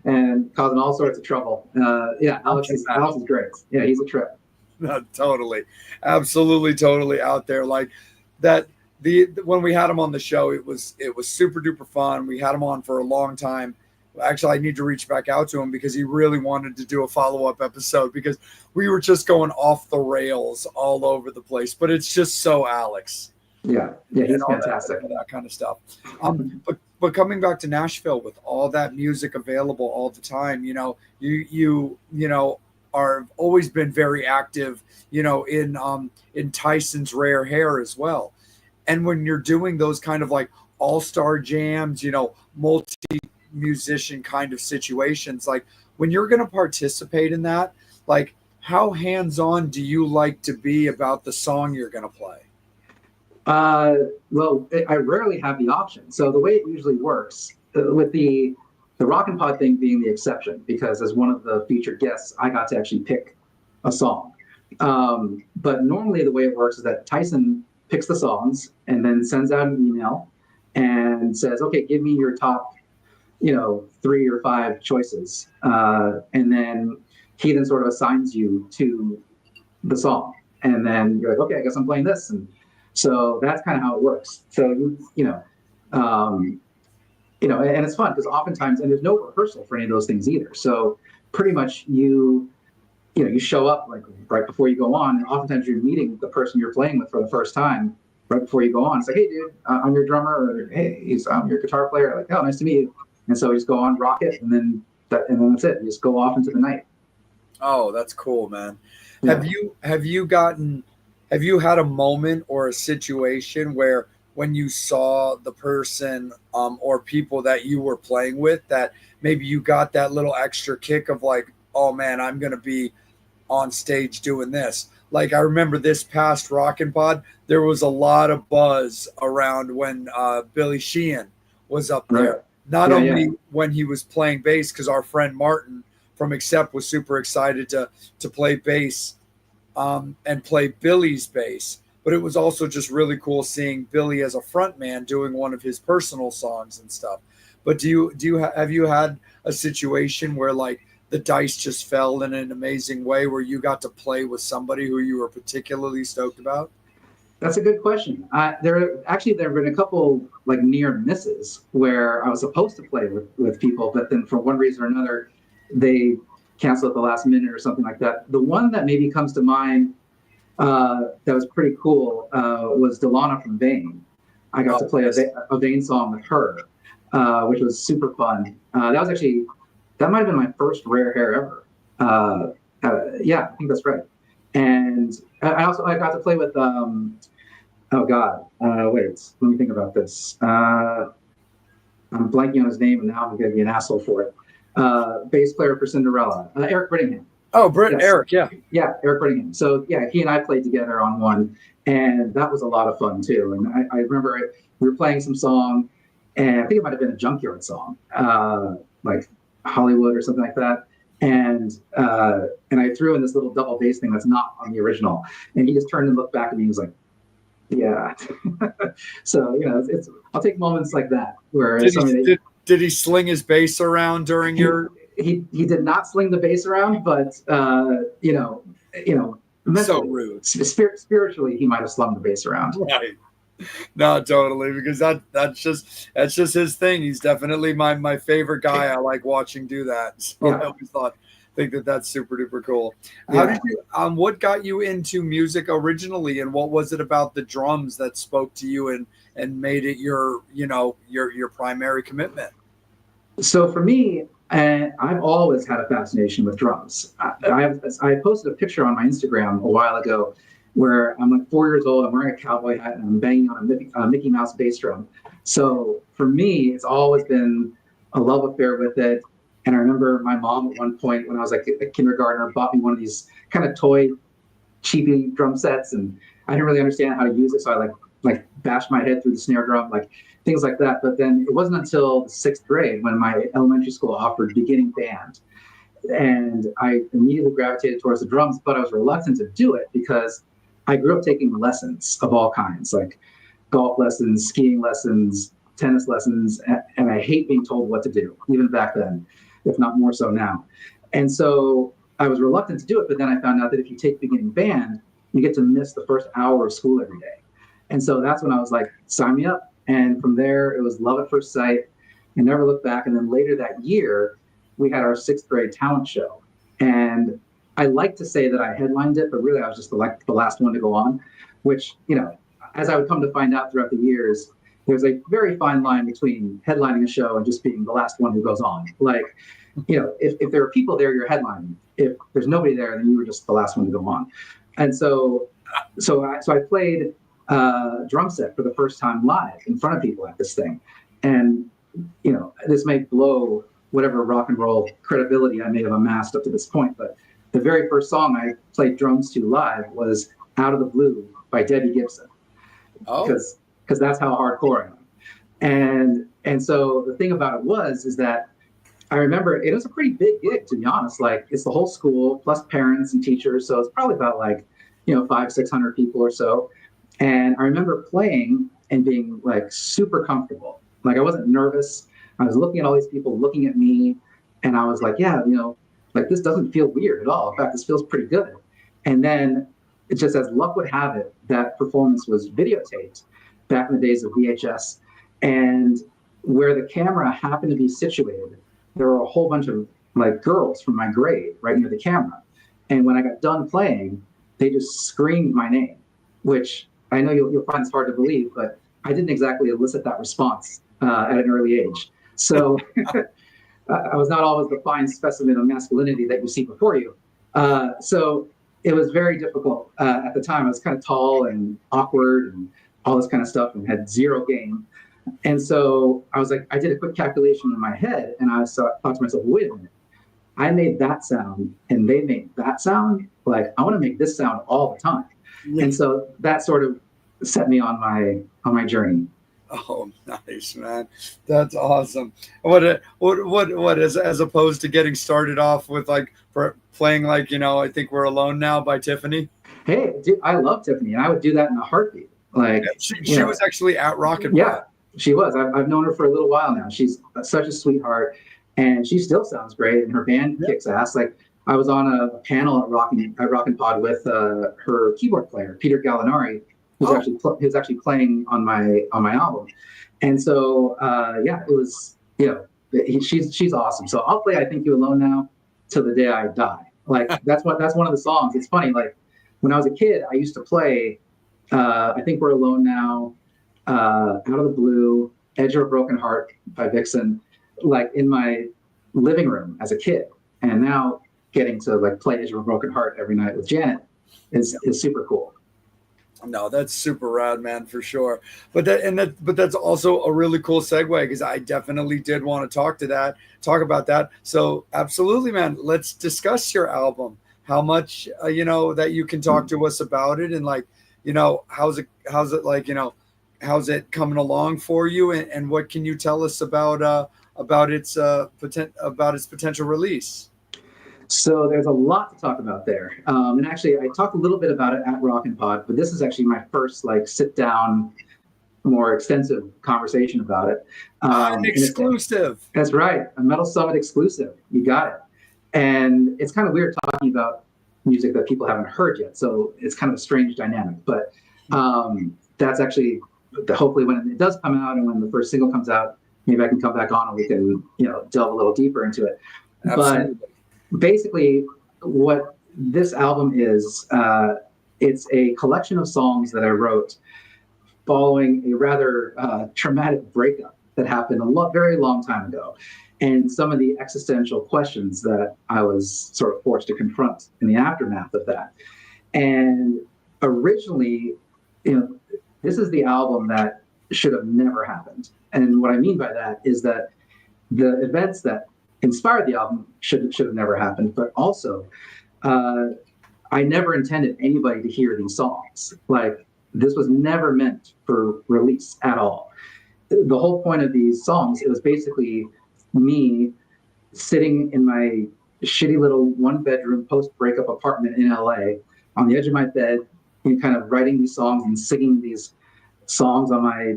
and causing all sorts of trouble. Alex is great. Yeah, he's a trip. Totally, absolutely, totally out there like that. When we had him on the show, it was super duper fun. We had him on for a long time. Actually, I need to reach back out to him, because he really wanted to do a follow-up episode, because we were just going off the rails all over the place. But it's just so Alex. Yeah, he's fantastic. That kind of stuff. But coming back to Nashville with all that music available all the time, you are always been very active, in Tyson's Rare Hair as well. And when you're doing those kind of like all-star jams, multi-musician kind of situations, like when you're going to participate in that, like how hands-on do you like to be about the song you're going to play? Well, I rarely have the option. So the way it usually works, with the Rockin' Pod thing being the exception, because as one of the featured guests, I got to actually pick a song. But normally the way it works is that Tyson picks the songs and then sends out an email and says, okay, give me your top 3 or 5 choices, and then he then sort of assigns you to the song, and then you're like, okay, I guess I'm playing this, and so that's kind of how it works. So and it's fun because oftentimes, and there's no rehearsal for any of those things either. So pretty much you show up like right before you go on, and oftentimes you're meeting the person you're playing with for the first time right before you go on. It's like, hey, dude, I'm your drummer, or hey, I'm your guitar player. Like, oh, nice to meet you. And so we just go on, rock it, and then that's it. You just go off into the night. Oh, that's cool, man. Yeah. Have you had a moment or a situation where when you saw the person or people that you were playing with that maybe you got that little extra kick of like, oh man, I'm gonna be on stage doing this? Like I remember this past Rockin' Pod, there was a lot of buzz around when Billy Sheehan was up there. Right. Not only when he was playing bass, because our friend Martin from Accept was super excited to play bass and play Billy's bass, but it was also just really cool seeing Billy as a front man doing one of his personal songs and stuff. But have you had a situation where like the dice just fell in an amazing way where you got to play with somebody who you were particularly stoked about? That's a good question. There have been a couple like near misses where I was supposed to play with people, but then for one reason or another, they canceled at the last minute or something like that. The one that maybe comes to mind that was pretty cool was Delana from Vane. I got to play a Vane song with her, which was super fun. That might have been my first Rare Hair ever. Yeah, I think that's right. And I got to play with wait, let me think about this. I'm blanking on his name, and now I'm going to be an asshole for it. Bass player for Cinderella, Eric Brittingham. Oh, Eric, yeah. Yeah, Eric Brittingham. So yeah, he and I played together on one, and that was a lot of fun too. And I remember we were playing some song, and I think it might have been a Junkyard song, like Hollywood or something like that. And I threw in this little double bass thing that's not on the original, and he just turned and looked back at me and was like, yeah. So I'll take moments like that where did he sling his bass around during your? He did not sling the bass around, but so rude. Spiritually, he might have slung the bass around. Right. No, totally, because that's just his thing. He's definitely my favorite guy. I like watching do that. So yeah. I always think that's super duper cool. How did you what got you into music originally, and what was it about the drums that spoke to you and made it your primary commitment? So for me, I've always had a fascination with drums. I posted a picture on my Instagram a while ago where I'm like 4 years old, I'm wearing a cowboy hat, and I'm banging on a Mickey Mouse bass drum. So for me, it's always been a love affair with it. And I remember my mom at one point when I was like a kindergartner bought me one of these kind of toy cheapy drum sets, and I didn't really understand how to use it. So I like bashed my head through the snare drum, like things like that. But then it wasn't until the 6th grade when my elementary school offered beginning band. And I immediately gravitated towards the drums, but I was reluctant to do it because I grew up taking lessons of all kinds, like golf lessons, skiing lessons, tennis lessons, and I hate being told what to do, even back then, if not more so now. And so I was reluctant to do it, but then I found out that if you take beginning band, you get to miss the first hour of school every day. And so that's when I was like, sign me up. And from there, it was love at first sight and never looked back. And then later that year, we had our 6th grade talent show. And I like to say that I headlined it, but really I was just the last one to go on, which, as I would come to find out throughout the years, there's a very fine line between headlining a show and just being the last one who goes on. Like, if there are people there, you're headlining. If there's nobody there, then you were just the last one to go on. And so I played drum set for the first time live in front of people at this thing. And, this may blow whatever rock and roll credibility I may have amassed up to this point, but the very first song I played drums to live was Out of the Blue by Debbie Gibson. Oh. Because that's how hardcore I am. And so the thing about it is that I remember it was a pretty big gig, to be honest. Like, it's the whole school plus parents and teachers. So it's probably about 500-600 people or so. And I remember playing and being like super comfortable. Like, I wasn't nervous. I was looking at all these people looking at me, and I was like, yeah, like this doesn't feel weird at all. In fact, this feels pretty good. And then it just, as luck would have it, that performance was videotaped back in the days of VHS. And where the camera happened to be situated, there were a whole bunch of like girls from my grade right near the camera. And when I got done playing, they just screamed my name, which I know you'll find this hard to believe, but I didn't exactly elicit that response at an early age. So I was not always the fine specimen of masculinity that you see before you. So it was very difficult at the time. I was kind of tall and awkward and all this kind of stuff and had zero game. And so I was like, I did a quick calculation in my head, and I thought to myself, wait a minute, I made that sound and they made that sound. Like, I want to make this sound all the time. Yeah. And so that sort of set me on my journey. Oh, nice, man. That's awesome. What as opposed to getting started off with like for playing like, I Think We're Alone Now by Tiffany. Hey, dude, I love Tiffany, and I would do that in a heartbeat. Like, yeah, she was actually at Rocket Pod. Yeah, she was. I've known her for a little while now. She's such a sweetheart, and she still sounds great, and her band kicks ass. Like, I was on a panel at Rockin' Pod with her keyboard player, Peter Gallinari, who's actually playing on my album. And so it was, she's awesome. So I'll play I Think You Alone Now till the day I die. Like, that's one of the songs. It's funny, like when I was a kid, I used to play I Think We're Alone Now, Out of the Blue, Edge of a Broken Heart by Vixen, like in my living room as a kid. And now getting to like play Edge of a Broken Heart every night with Janet is super cool. No, that's super rad, man, for sure. But that's also a really cool segue, because I definitely did want to talk about that. So absolutely, man, let's discuss your album. How much that you can talk to us about it, and like, how's it like, how's it coming along for you, and what can you tell us about its potential release? So there's a lot to talk about there. And actually, I talked a little bit about it at Rockin' Pod, but this is actually my first like sit down, more extensive conversation about it. An exclusive. That's right. A Metal Summit exclusive. You got it. And it's kind of weird talking about music that people haven't heard yet. So it's kind of a strange dynamic. But that's actually, hopefully when it does come out and when the first single comes out, maybe I can come back on and we can, delve a little deeper into it. Absolutely. But basically, what this album is, it's a collection of songs that I wrote following a rather traumatic breakup that happened very long time ago, and some of the existential questions that I was sort of forced to confront in the aftermath of that. And originally, this is the album that should have never happened. And what I mean by that is that the events that inspired the album should have never happened, but also I never intended anybody to hear these songs. Like, this was never meant for release at all. The whole point of these songs, it was basically me sitting in my shitty little one-bedroom post-breakup apartment in LA on the edge of my bed, and kind of writing these songs and singing these songs on my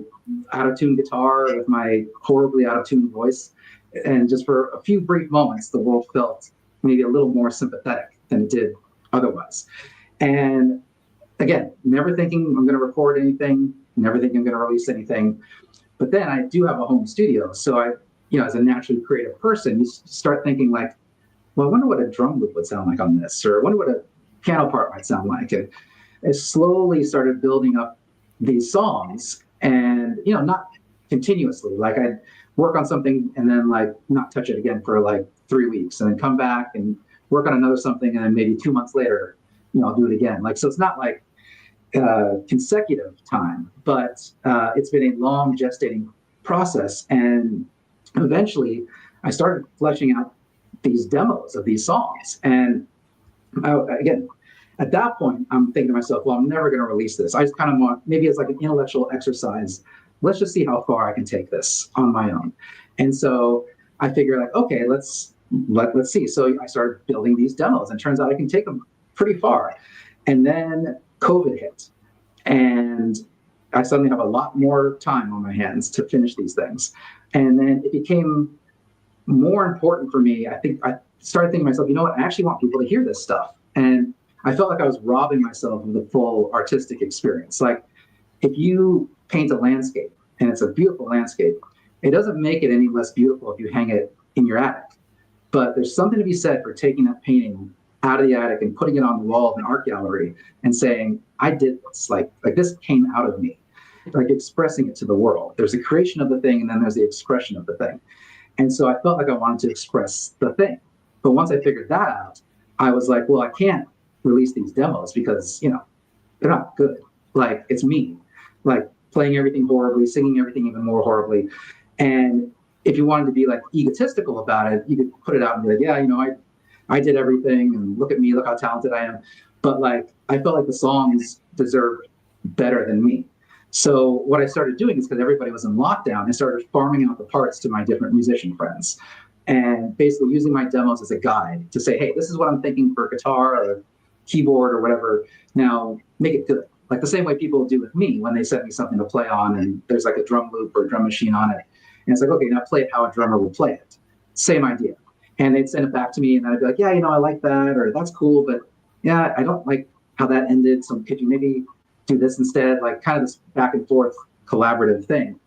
out-of-tune guitar with my horribly out-of-tune voice. And just for a few brief moments, the world felt maybe a little more sympathetic than it did otherwise. And again, never thinking I'm going to record anything, never thinking I'm going to release anything. But then I do have a home studio. So I, as a naturally creative person, you start thinking like, well, I wonder what a drum loop would sound like on this, or I wonder what a piano part might sound like. And I slowly started building up these songs, and, not continuously. Like, I'd work on something and then like not touch it again for like 3 weeks, and then come back and work on another something, and then maybe 2 months later, I'll do it again. Like, so it's not like consecutive time, but it's been a long gestating process. And eventually I started fleshing out these demos of these songs. And again, at that point, I'm thinking to myself, well, I'm never going to release this. I just kind of want, maybe it's like an intellectual exercise. Let's just see how far I can take this on my own. And so I figured, like, okay, let's see. So I started building these demos, and it turns out I can take them pretty far. And then COVID hit, and I suddenly have a lot more time on my hands to finish these things. And then it became more important for me. I think I started thinking to myself, you know what, I actually want people to hear this stuff. And I felt like I was robbing myself of the full artistic experience. Like, if you paint a landscape and it's a beautiful landscape, it doesn't make it any less beautiful if you hang it in your attic. But there's something to be said for taking that painting out of the attic and putting it on the wall of an art gallery and saying, I did this, like this came out of me, like expressing it to the world. There's the creation of the thing, and then there's the expression of the thing. And so I felt like I wanted to express the thing. But once I figured that out, I was like, well, I can't release these demos because, they're not good. Like, it's me, like playing everything horribly, singing everything even more horribly. And if you wanted to be like egotistical about it, you could put it out and be like, yeah, I did everything and look at me, look how talented I am. But like, I felt like the songs deserved better than me. So what I started doing is, because everybody was in lockdown, I started farming out the parts to my different musician friends and basically using my demos as a guide to say, hey, this is what I'm thinking for guitar or keyboard or whatever. Now make it good. Like the same way people do with me when they send me something to play on and there's like a drum loop or a drum machine on it. And it's like, okay, now play it how a drummer would play it. Same idea. And they'd send it back to me and then I'd be like, yeah, I like that, or that's cool, but yeah, I don't like how that ended. So could you maybe do this instead? Like kind of this back and forth collaborative thing.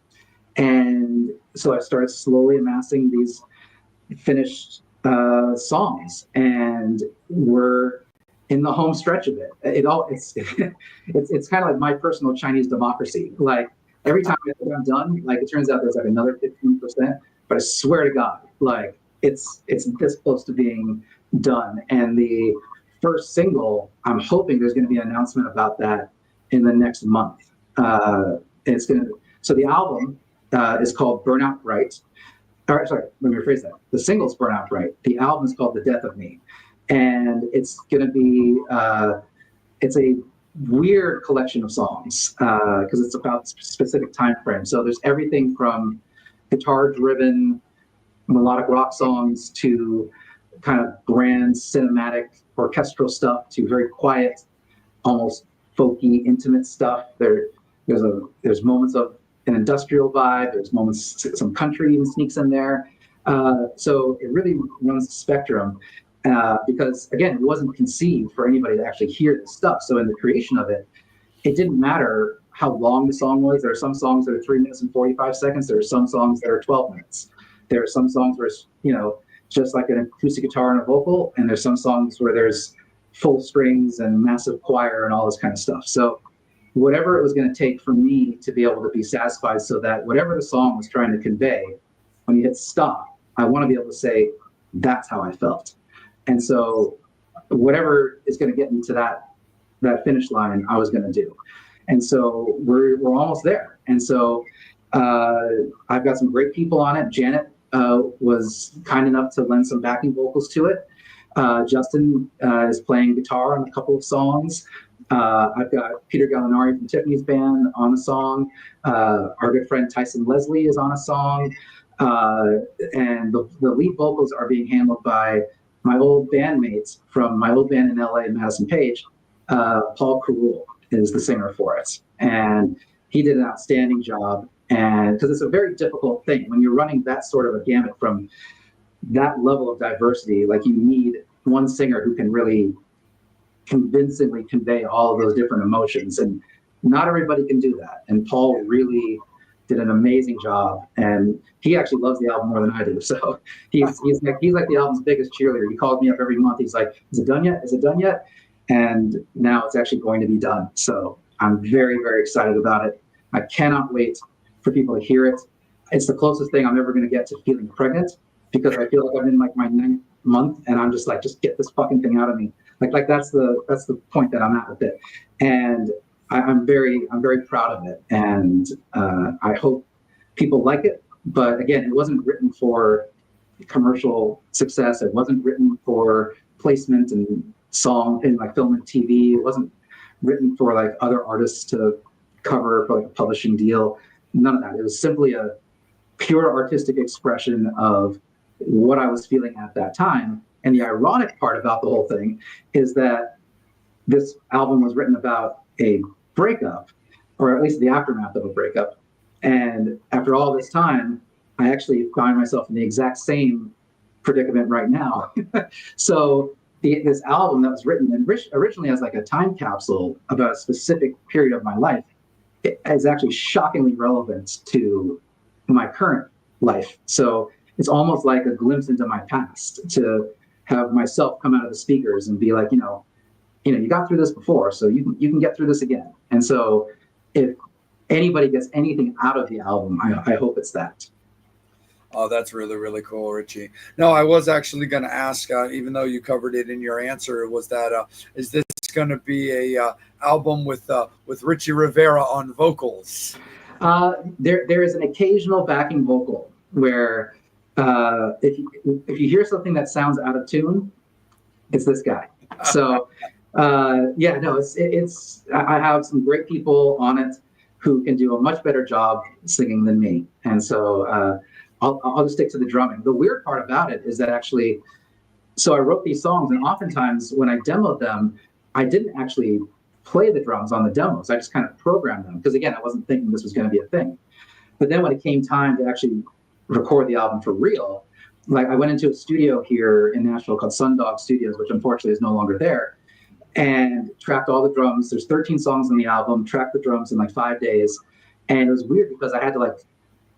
And so I started slowly amassing these finished songs, and we're in the home stretch of it. It's kind of like my personal Chinese democracy. Like every time I'm done, like it turns out there's like another 15%, but I swear to God, like it's this close to being done. And the first single, I'm hoping there's going to be an announcement about that in the next month. So the album is called Burnout Right. Or, sorry, let me rephrase that. The single's Burnout Right. The album is called The Death of Me. And it's going to be, it's a weird collection of songs because it's about a specific time frame. So there's everything from guitar-driven melodic rock songs to kind of grand cinematic orchestral stuff to very quiet, almost folky, intimate stuff. There's moments of an industrial vibe. There's moments, some country even sneaks in there. So it really runs the spectrum because, again, it wasn't conceived for anybody to actually hear this stuff. So in the creation of it, it didn't matter how long the song was. There are some songs that are 3 minutes and 45 seconds. There are some songs that are 12 minutes. There are some songs where it's, just like an acoustic guitar and a vocal, and there's some songs where there's full strings and massive choir and all this kind of stuff. So whatever it was going to take for me to be able to be satisfied, so that whatever the song was trying to convey, when you hit stop, I want to be able to say, that's how I felt. And so whatever is going to get me to that finish line, I was going to do. And so we're almost there. And so I've got some great people on it. Janet was kind enough to lend some backing vocals to it. Justin is playing guitar on a couple of songs. I've got Peter Gallinari from Tiffany's band on a song. Our good friend Tyson Leslie is on a song. And the lead vocals are being handled by my old bandmates from my old band in LA, Madison Page. Paul Carule is the singer for it. And he did an outstanding job. And because it's a very difficult thing when you're running that sort of a gamut from that level of diversity, like you need one singer who can really convincingly convey all of those different emotions. And not everybody can do that. And Paul really did an amazing job. And he actually loves the album more than I do. So he's like the album's biggest cheerleader. He calls me up every month. He's like, is it done yet? Is it done yet? And now it's actually going to be done. So I'm very, very excited about it. I cannot wait for people to hear it. It's the closest thing I'm ever going to get to feeling pregnant, because I feel like I'm in like my 9th month and I'm just like, just get this fucking thing out of me. Like that's the point that I'm at with it. And I'm very proud of it. And I hope people like it. But again, it wasn't written for commercial success. It wasn't written for placement and song in like film and TV. It wasn't written for like other artists to cover for like a publishing deal. None of that. It was simply a pure artistic expression of what I was feeling at that time. And the ironic part about the whole thing is that this album was written about a breakup or at least the aftermath of a breakup. And after all this time, I actually find myself in the exact same predicament right now. So this album that was written and originally as like a time capsule about a specific period of my life, it is actually shockingly relevant to my current life. So it's almost like a glimpse into my past to have myself come out of the speakers and be like, you got through this before, so you can get through this again. And so if anybody gets anything out of the album, I hope it's that. Oh, that's really, really cool, Richie. No, I was actually going to ask, even though you covered it in your answer, was that is this going to be a album with Richie Rivera on vocals? There is an occasional backing vocal where if you hear something that sounds out of tune, it's this guy. So it's I have some great people on it who can do a much better job singing than me, and so I'll just stick to the drumming. The weird part about it is that actually, so I wrote these songs, and oftentimes when I demoed them, I didn't actually play the drums on the demos. I just kind of programmed them because, again, I wasn't thinking this was going to be a thing. But then when it came time to actually record the album for real, like I went into a studio here in Nashville called Sundog Studios, which unfortunately is no longer there, and tracked all the drums. There's 13 songs on the album, tracked the drums in like 5 days. And it was weird because I had to like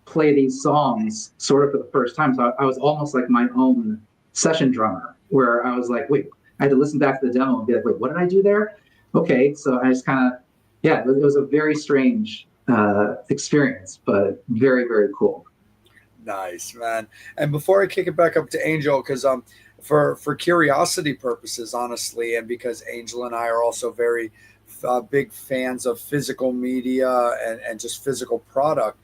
play these songs sort of for the first time. So I was almost like my own session drummer, where I was like, wait, I had to listen back to the demo and be like, wait, what did I do there? Okay, so I just kind of, it was a very strange experience, but very, very cool. Nice, man. And before I kick it back up to Angel, because for curiosity purposes, honestly, and because Angel and I are also very big fans of physical media and just physical product,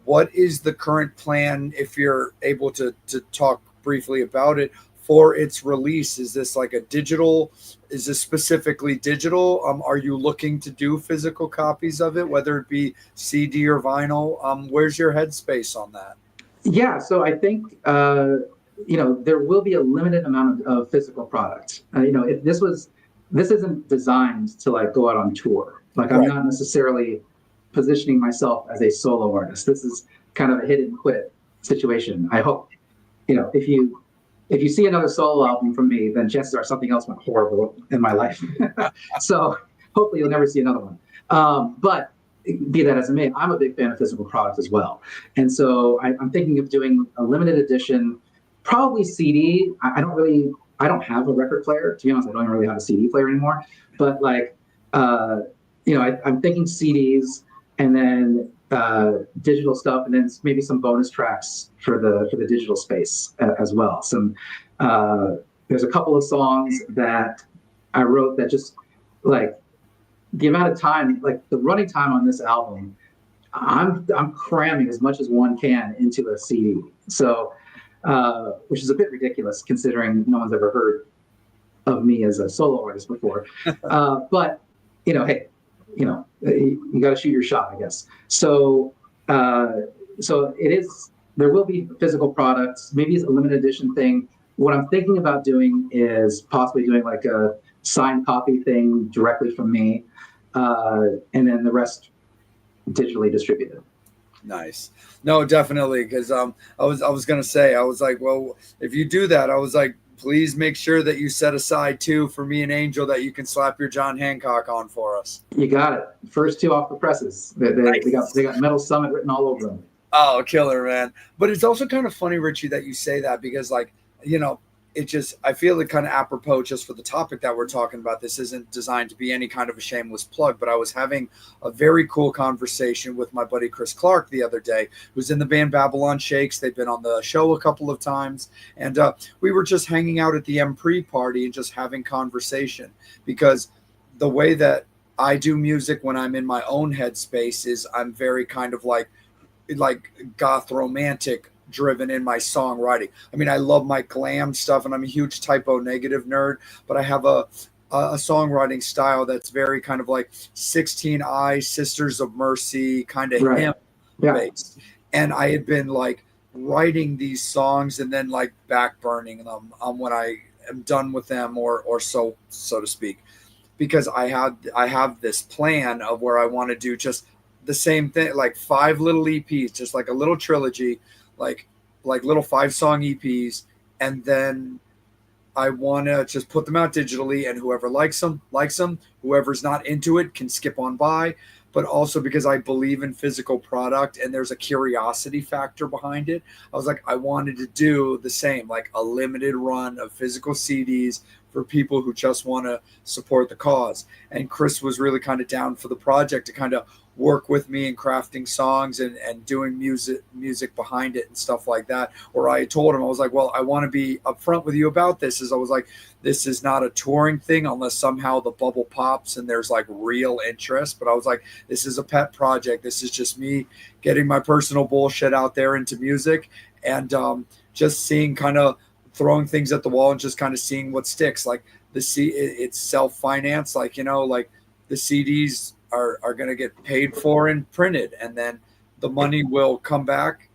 what is the current plan, if you're able to talk briefly about it, for its release? Is this like a digital? Is this specifically digital? Are you looking to do physical copies of it, whether it be CD or vinyl? Where's your headspace on that? Yeah, so I think there will be a limited amount of physical product. If this isn't designed to like go out on tour. Like I'm not necessarily positioning myself as a solo artist. This is kind of a hit and quit situation. I hope, if you see another solo album from me, then chances are something else went horrible in my life. So hopefully you'll never see another one. But be that as it may, I'm a big fan of physical product as well. And so I'm thinking of doing a limited edition, probably CD. I don't have a record player. To be honest, I don't even really have a CD player anymore. But I'm thinking CDs, and then digital stuff, and then maybe some bonus tracks for the digital space as well. There's a couple of songs that I wrote that just like the amount of time, like the running time on this album, I'm cramming as much as one can into a CD. So, which is a bit ridiculous considering no one's ever heard of me as a solo artist before. But hey, you got to shoot your shot, I guess. So it is. There will be physical products. Maybe it's a limited edition thing. What I'm thinking about doing is possibly doing like a signed copy thing directly from me, and then the rest digitally distributed. Nice. No, definitely. Because I was gonna say, I was like, well, if you do that, I was like, please make sure that you set aside two for me and Angel that you can slap your John Hancock on for us. You got it. First two off the presses. They got Metal Summit written all over them. Oh, killer, man. But it's also kind of funny, Richie, that you say that because I feel it kind of apropos just for the topic that we're talking about. This isn't designed to be any kind of a shameless plug, but I was having a very cool conversation with my buddy Chris Clark the other day, who's in the band Babylon Shakes. They've been on the show a couple of times, and we were just hanging out at the M party and just having conversation, because the way that I do music when I'm in my own headspace is I'm very kind of like goth romantic driven in my songwriting. I mean, I love my glam stuff, and I'm a huge typo negative nerd, but I have a songwriting style that's very kind of like 16 Eyes, Sisters of Mercy kind of hymn based. And I had been like writing these songs and then like backburning them when I am done with them, or so to speak, because I have this plan of where I want to do just the same thing, like 5 little EPs, just like a little trilogy, like little 5-song EPs, and then I want to just put them out digitally, and whoever likes them, likes them. Whoever's not into it can skip on by. But also because I believe in physical product and there's a curiosity factor behind it, I was like, I wanted to do the same, like a limited run of physical CDs for people who just want to support the cause. And Chris was really kind of down for the project to kind of work with me in crafting songs and doing music behind it and stuff like that. Where I told him, I was like, well, I want to be upfront with you about this. Is I was like, this is not a touring thing unless somehow the bubble pops and there's like real interest. But I was like, this is a pet project. This is just me getting my personal bullshit out there into music and just seeing, kind of throwing things at the wall and just kind of seeing what sticks. Like it's self-financed, like, like the CDs are going to get paid for and printed, and then the money will come back,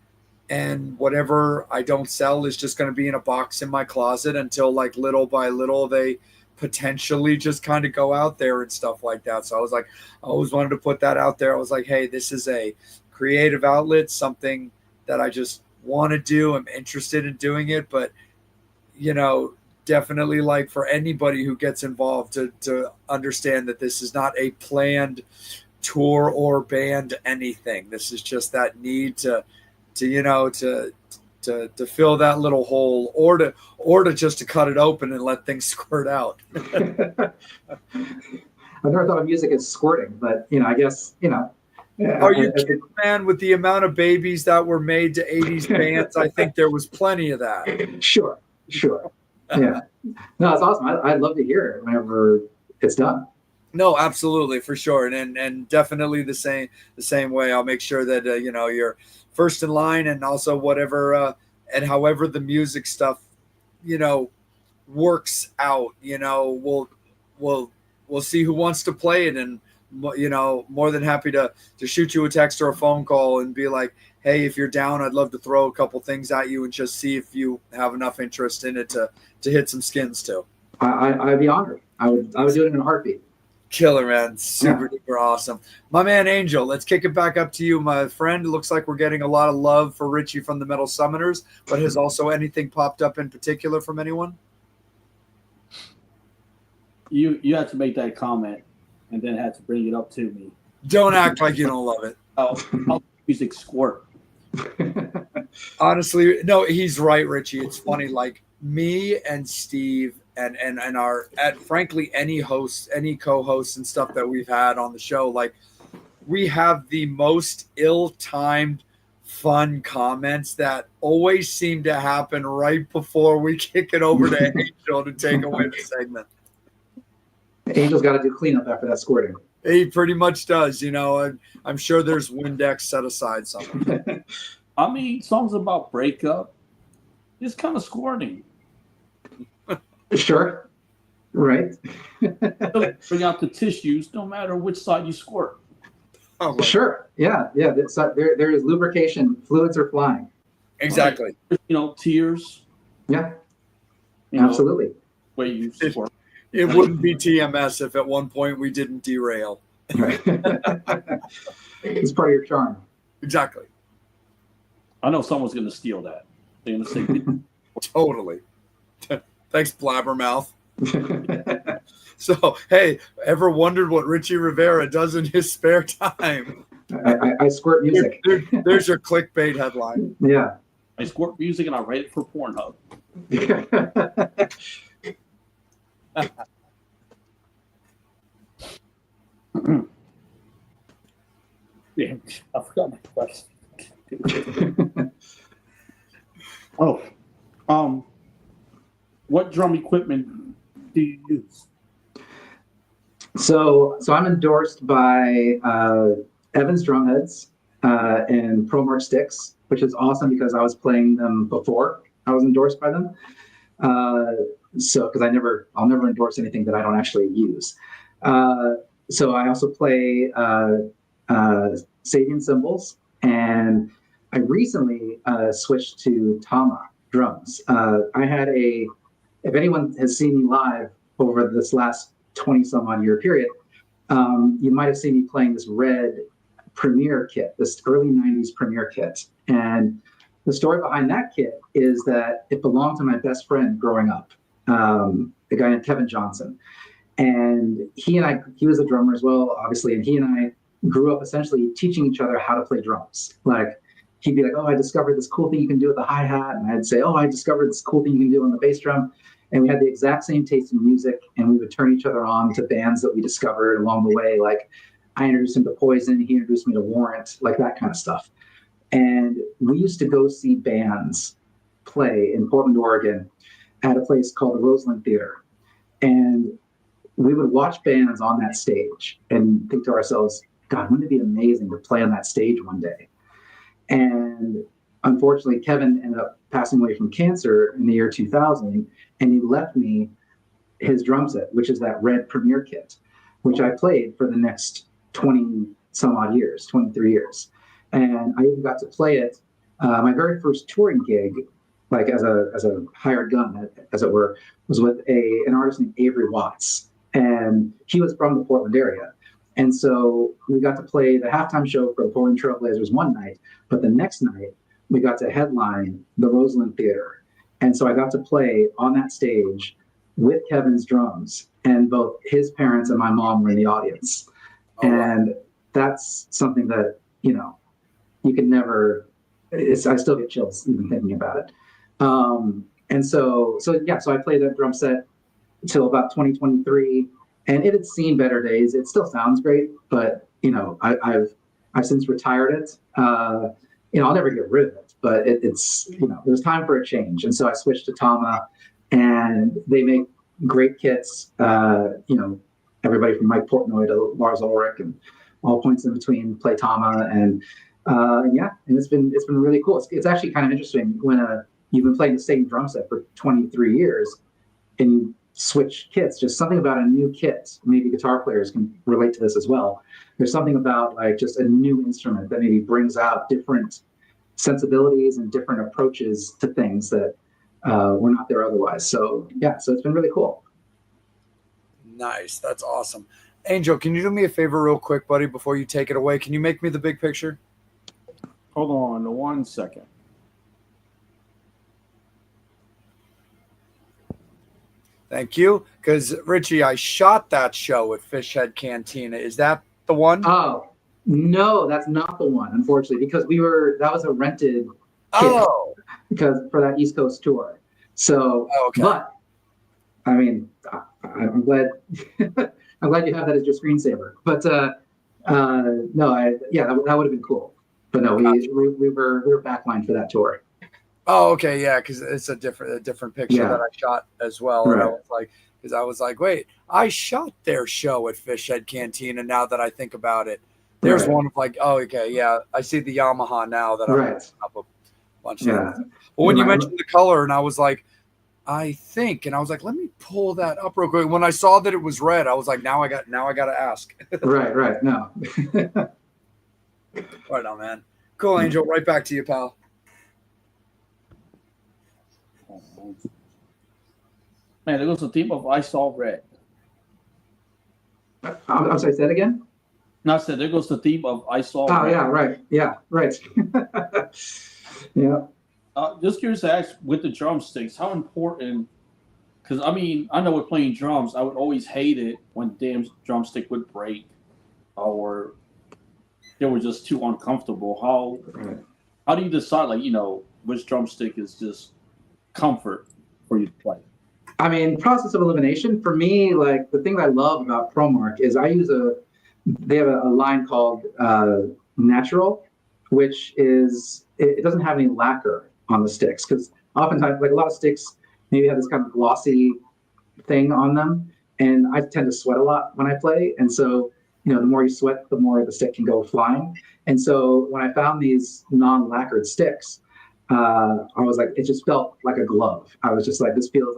and whatever I don't sell is just going to be in a box in my closet until, like, little by little they potentially just kind of go out there and stuff like that. So I was like, I always wanted to put that out there. I was like, hey, this is a creative outlet, something that I just want to do. I'm interested in doing it, but definitely, like, for anybody who gets involved to understand that this is not a planned tour or band anything. This is just that need to fill that little hole, or to just to cut it open and let things squirt out. I've never thought of music as squirting, but I guess Are you kidding, man? With the amount of babies that were made to 80s bands, I think there was plenty of that. Sure. Yeah. No, it's awesome. I'd love to hear it whenever it's done. No, absolutely, for sure, and definitely the same way. I'll make sure that you're first in line, and also whatever and however the music stuff works out. We'll see who wants to play it, and more than happy to shoot you a text or a phone call and be like, hey, if you're down, I'd love to throw a couple things at you and just see if you have enough interest in it to hit some skins too. I'd be honored. I would do it in a heartbeat. Killer, man. Super duper awesome. My man Angel, let's kick it back up to you, my friend. It looks like we're getting a lot of love for Richie from the Metal Summoners, but has also anything popped up in particular from anyone? You had to make that comment and then had to bring it up to me. Don't act like you don't love it. How music squirt. Honestly, no, he's right, Richie. It's funny, like me and Steve and our frankly any hosts, any co-hosts and stuff that we've had on the show, like we have the most ill-timed fun comments that always seem to happen right before we kick it over to Angel to take away the segment. Angel's got to do cleanup after that squirting. He pretty much does, and I'm sure there's Windex set aside somewhere. I mean, songs about breakup, it's kind of squirting. Sure. Right. Bring out the tissues, no matter which side you squirt. Oh, sure. Yeah. There is lubrication. Fluids are flying. Exactly. Tears. Yeah. Absolutely. Way you squirt. It wouldn't be TMS if at one point we didn't derail. Right. It's part of your charm. Exactly. I know someone's going to steal that. They're going to say, totally. Thanks, Blabbermouth. So, hey, ever wondered what Richie Rivera does in his spare time? I squirt music. There's your clickbait headline. Yeah. I squirt music and I write it for Pornhub. Damn, I forgot my question. What drum equipment do you use? So I'm endorsed by Evans Drumheads and ProMarch sticks, which is awesome because I was playing them before I was endorsed by them. So because I'll never endorse anything that I don't actually use. So I also play Sabian cymbals, and I recently switched to Tama drums. If anyone has seen me live over this last 20 some odd year period, you might have seen me playing this red Premier kit, this early 90s Premier kit. And the story behind that kit is that it belonged to my best friend growing up, a guy named Kevin Johnson. And he was a drummer as well, obviously, and he and I grew up essentially teaching each other how to play drums. Like, he'd be like, oh, I discovered this cool thing you can do with the hi-hat. And I'd say, oh, I discovered this cool thing you can do on the bass drum. And we had the exact same taste in music, and we would turn each other on to bands that we discovered along the way. Like, I introduced him to Poison, he introduced me to Warrant, like that kind of stuff. And we used to go see bands play in Portland, Oregon, at a place called the Roseland Theater. And we would watch bands on that stage and think to ourselves, God, wouldn't it be amazing to play on that stage one day? And unfortunately, Kevin ended up passing away from cancer in the year 2000, and he left me his drum set, which is that red Premier kit, which I played for the next 20 some odd years, 23 years. And I even got to play it. My very first touring gig, like as a hired gun, as it were, was with an artist named Avery Watts. And he was from the Portland area. And so we got to play the halftime show for the Portland Trailblazers one night, but the next night we got to headline the Roseland Theater. And so I got to play on that stage with Kevin's drums, and both his parents and my mom were in the audience. Oh, and wow. That's something that, you know, you could never, I still get chills even thinking about it. And so I played that drum set until about 2023, and it had seen better days. It still sounds great, but you know, I've since retired it. You know, I'll never get rid of it, but it's, you know, it was time for a change. And so I switched to Tama, and they make great kits. You know, everybody from Mike Portnoy to Lars Ulrich and all points in between play Tama, and it's been really cool. It's actually kind of interesting when you've been playing the same drum set for 23 years and you switch kits. Just something about a new kit. Maybe guitar players can relate to this as well. There's something about like just a new instrument that maybe brings out different sensibilities and different approaches to things that were not there otherwise. So it's been really cool. Nice. That's awesome. Angel, can you do me a favor real quick, buddy, before you take it away? Can you make me the big picture? Hold on 1 second. Thank you. Because, Richie, I shot that show at Fishhead Cantina. Is that the one? Oh, no, that's not the one, unfortunately, because that was a rented kit because for that East Coast tour. So, but, I mean, I'm glad I'm glad you have that as your screensaver. But that would have been cool. But no, we were backline for that tour. Oh, okay, yeah, because it's a different picture that I shot as well. Right. And I was like, wait, I shot their show at Fishhead Cantina. Now that I think about it, there's one of like, oh, okay, yeah, I see the Yamaha now that I'm up a bunch of them. But when you mentioned the color, and I was like, I think, and I was like, let me pull that up real quick. When I saw that it was red, I was like, now I got to ask. Right, no. Right on, man. Cool, Angel. Right back to you, pal. Man, there goes the theme of I Saw Red. I'm sorry, say that again? No, I said there goes the theme of I Saw Red. Oh, yeah, right. Yeah, right. Yeah. Just curious to ask, with the drumsticks, how important, because I mean, I know with playing drums, I would always hate it when the damn drumstick would break or they were just too uncomfortable. How do you decide, like, you know, which drumstick is just comfort for you to play? I mean, process of elimination for me, like the thing I love about ProMark is they have a line called Natural, which is, it doesn't have any lacquer on the sticks, because oftentimes, like a lot of sticks maybe have this kind of glossy thing on them, and I tend to sweat a lot when I play, and so, you know, the more you sweat, the more the stick can go flying. And so when I found these non-lacquered sticks, I was like, it just felt like a glove. I was just like, this feels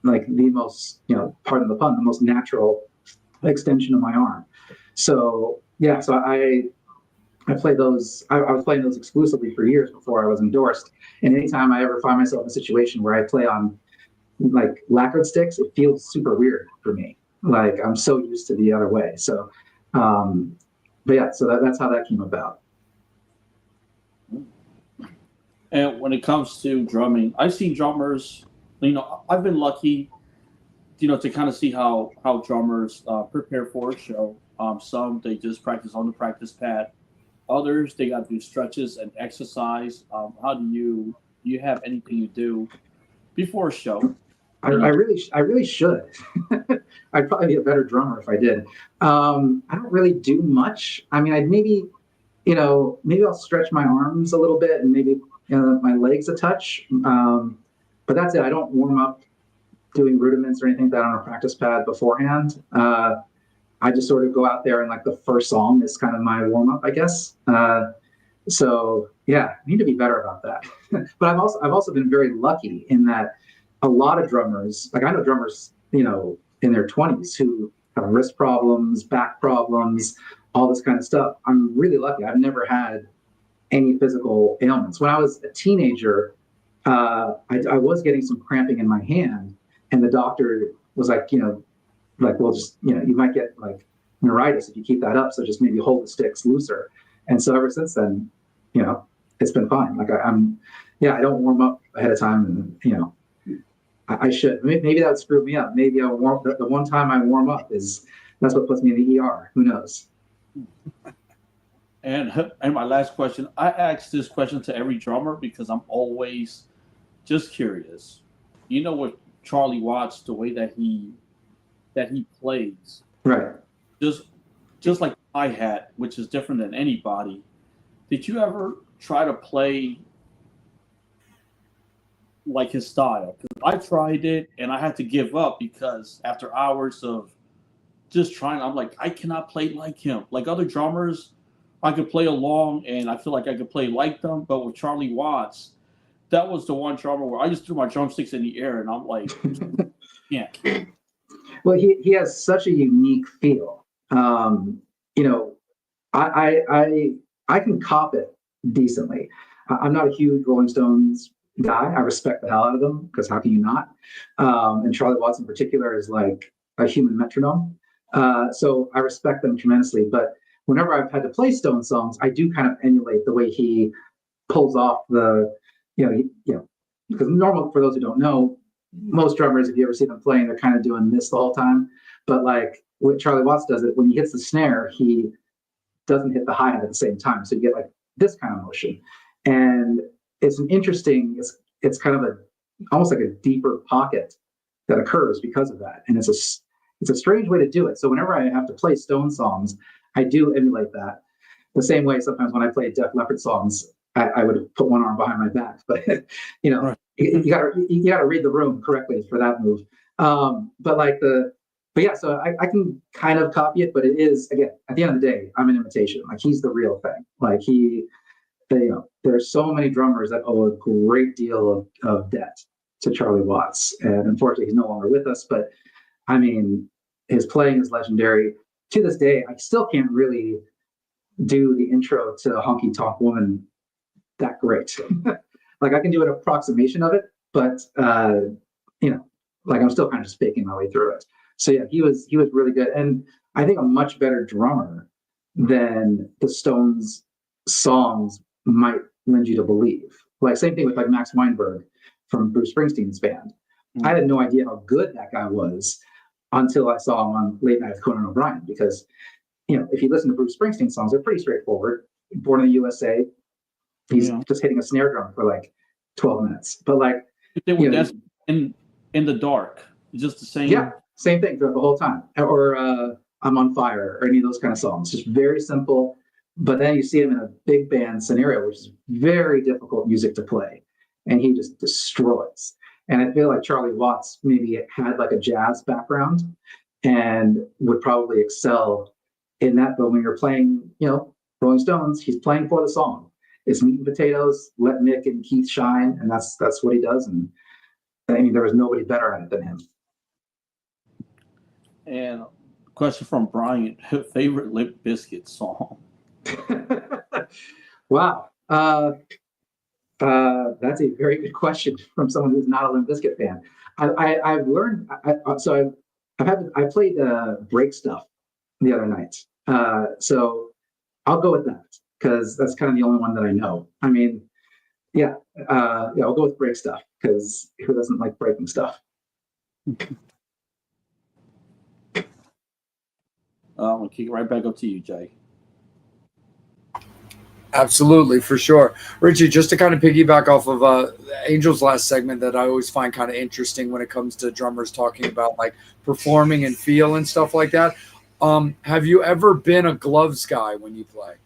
like the most, you know, pardon the pun, the most natural extension of my arm. So I play those. I was playing those exclusively for years before I was endorsed. And anytime I ever find myself in a situation where I play on like lacquered sticks, it feels super weird for me. Like I'm so used to the other way. So, but yeah, so that's how that came about. And when it comes to drumming, I've seen drummers. I've been lucky, to kind of see how drummers prepare for a show. Some they just practice on the practice pad. Others they got to do stretches and exercise. How do you have anything you do before a show? I really should. I'd probably be a better drummer if I did. I don't really do much. I mean, I'd maybe I'll stretch my arms a little bit and maybe my legs a touch. But that's it. I don't warm up doing rudiments or anything like that on a practice pad beforehand. I just sort of go out there and like the first song is kind of my warm up, I guess. So yeah, I need to be better about that. But I've also been very lucky in that a lot of drummers, like I know drummers, in their 20s who have wrist problems, back problems, all this kind of stuff. I'm really lucky. I've never had any physical ailments. When I was a teenager, I was getting some cramping in my hand, and the doctor was like, well, just, you might get like neuritis if you keep that up. So just maybe hold the sticks looser. And so ever since then, it's been fine. Like I don't warm up ahead of time, and I should. Maybe that screwed me up. Maybe the one time I warm up that's what puts me in the ER. Who knows? And my last question, I ask this question to every drummer because I'm always just curious. With Charlie Watts, the way that he plays, right? Just like hi-hat, which is different than anybody. Did you ever try to play like his style? Because I tried it and I had to give up because after hours of just trying, I'm like, I cannot play like him. Like other drummers, I could play along and I feel like I could play like them. But with Charlie Watts, that was the one drummer where I just threw my drumsticks in the air and I'm like, yeah. Well, he has such a unique feel. I can cop it decently. I'm not a huge Rolling Stones guy. I respect the hell out of them because how can you not? And Charlie Watts in particular is like a human metronome. So I respect them tremendously. But whenever I've had to play Stone songs, I do kind of emulate the way he pulls off the, because normal, for those who don't know, most drummers, if you ever see them playing, they're kind of doing this the whole time. But like when Charlie Watts does it, when he hits the snare, he doesn't hit the hi-hat at the same time. So you get like this kind of motion. And it's an interesting, it's kind of almost like a deeper pocket that occurs because of that. And it's a strange way to do it. So whenever I have to play Stone songs, I do emulate that. The same way sometimes when I play Def Leppard songs, I would put one arm behind my back. But right. You gotta read the room correctly for that move. But yeah, so I can kind of copy it, but it is, again, at the end of the day, I'm an imitation. Like he's the real thing. Like there are so many drummers that owe a great deal of debt to Charlie Watts. And unfortunately, he's no longer with us. But I mean, his playing is legendary. To this day, I still can't really do the intro to Honky Tonk Woman that great. Like I can do an approximation of it, but like I'm still kind of just faking my way through it. So yeah, he was really good, and I think a much better drummer than the Stones songs might lend you to believe. Like same thing with like Max Weinberg from Bruce Springsteen's band. Mm-hmm. I had no idea how good that guy was until I saw him on Late Night with Conan O'Brien, because if you listen to Bruce Springsteen songs, they're pretty straightforward. Born in the USA, he's just hitting a snare drum for like 12 minutes. But like that's in the dark, just the same. Yeah, same thing throughout the whole time. Or I'm on Fire, or any of those kind of songs. Just very simple. But then you see him in a big band scenario, which is very difficult music to play, and he just destroys. And I feel like Charlie Watts maybe had like a jazz background and would probably excel in that. But when you're playing, Rolling Stones, he's playing for the song. It's meat and potatoes, let Mick and Keith shine, and that's what he does. And I mean, there was nobody better at it than him. And question from Brian: favorite Limp Bizkit song? Wow, that's a very good question from someone who's not a Limp Bizkit fan. I've learned. I played break stuff the other night. So I'll go with that because that's kind of the only one that I know. I mean, yeah, I'll go with break stuff because who doesn't like breaking stuff? I'm gonna kick it right back up to you, Jay. Absolutely, for sure. Richie, just to kind of piggyback off of Angel's last segment that I always find kind of interesting when it comes to drummers talking about like performing and feel and stuff like that. Have you ever been a gloves guy when you play?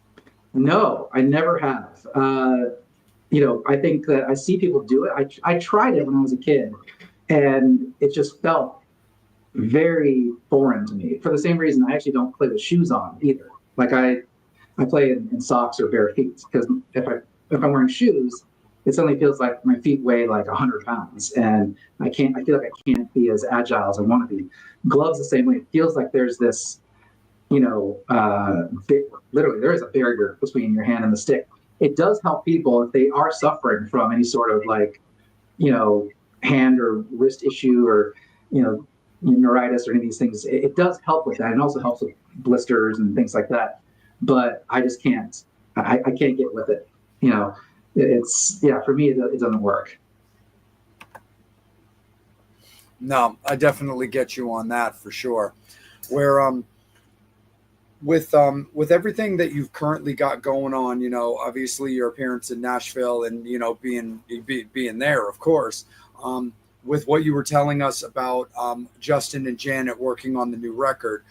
No, I never have. I think that I see people do it. I tried it when I was a kid, and it just felt very foreign to me. For the same reason, I actually don't play with shoes on either. Like I play in socks or bare feet because if I'm wearing shoes, it suddenly feels like my feet weigh like 100 pounds, and I feel like I can't be as agile as I want to be. Gloves the same way. It feels like there's this, literally there is a barrier between your hand and the stick. It does help people if they are suffering from any sort of like, hand or wrist issue or, neuritis or any of these things. It does help with that. It also helps with blisters and things like that. But I just can't. I can't get with it. For me, it doesn't work. No, I definitely get you on that for sure. Where with everything that you've currently got going on, obviously your appearance in Nashville and being there, of course. With what you were telling us about Justin and Janet working on the new record,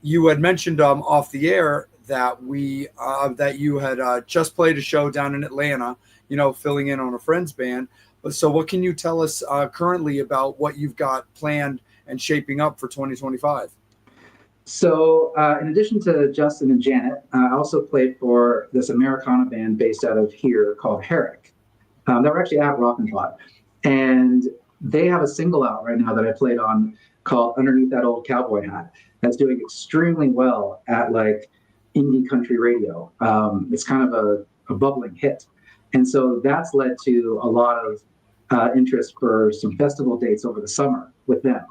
you had mentioned off the air that that you had just played a show down in Atlanta, filling in on a friend's band. So what can you tell us currently about what you've got planned and shaping up for 2025? So in addition to Justin and Janet, I also played for this Americana band based out of here called Herrick. They were actually at Rock and Pot. And they have a single out right now that I played on called Underneath That Old Cowboy Hat. That's doing extremely well at like indie country radio. It's kind of a bubbling hit. And so that's led to a lot of interest for some festival dates over the summer with them.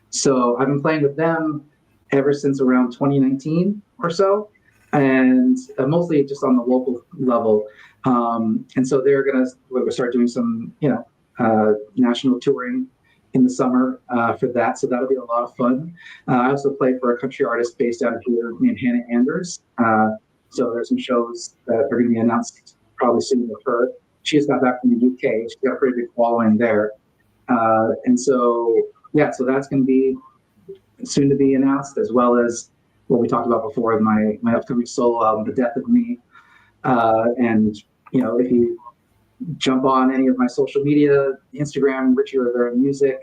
So I've been playing with them ever since around 2019 or so, and mostly just on the local level. And so we'll start doing some, national touring in the summer for that. So that'll be a lot of fun. I also play for a country artist based out of here named Hannah Anders. So there's some shows that are going to be announced probably soon with her. She just got back from the UK. She's got a pretty big following there. And so that's going to be soon to be announced, as well as what we talked about before, my upcoming solo album, The Death of Me. And, if you jump on any of my social media, Instagram, Richie Rivera Music,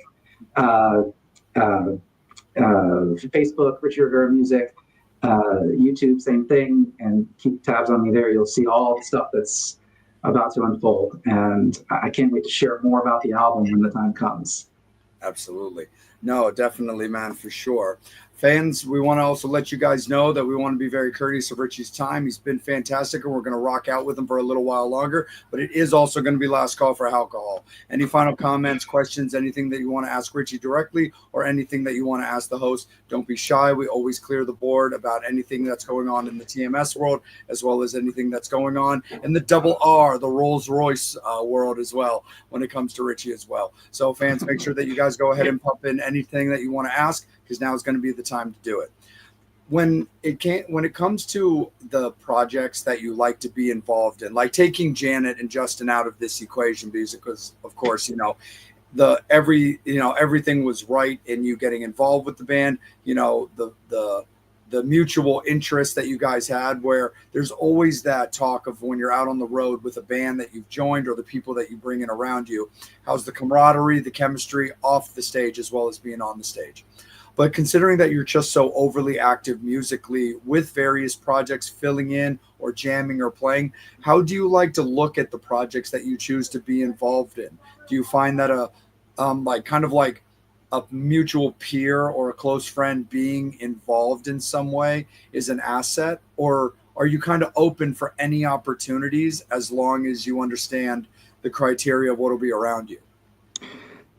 Facebook, Richie Rivera Music, YouTube, same thing, and keep tabs on me there. You'll see all the stuff that's about to unfold. And I can't wait to share more about the album when the time comes. Absolutely. No, definitely, man, for sure. Fans, we want to also let you guys know that we want to be very courteous of Richie's time. He's been fantastic, and we're going to rock out with him for a little while longer, but it is also going to be last call for alcohol. Any final comments, questions, anything that you want to ask Richie directly or anything that you want to ask the host, don't be shy. We always clear the board about anything that's going on in the TMS world, as well as anything that's going on in the double R, the Rolls-Royce world as well, when it comes to Richie as well. So fans, make sure that you guys go ahead and pump in anything that you want to ask, because now is going to be the time to do it. When it comes to the projects that you like to be involved in, like taking Janet and Justin out of this equation, because of course, everything was right in you getting involved with the band, the mutual interest that you guys had, where there's always that talk of when you're out on the road with a band that you've joined or the people that you bring in around you, how's the camaraderie, the chemistry off the stage as well as being on the stage. But considering that you're just so overly active musically with various projects filling in or jamming or playing, how do you like to look at the projects that you choose to be involved in? Do you find that a mutual peer or a close friend being involved in some way is an asset, or are you kind of open for any opportunities as long as you understand the criteria of what will be around you?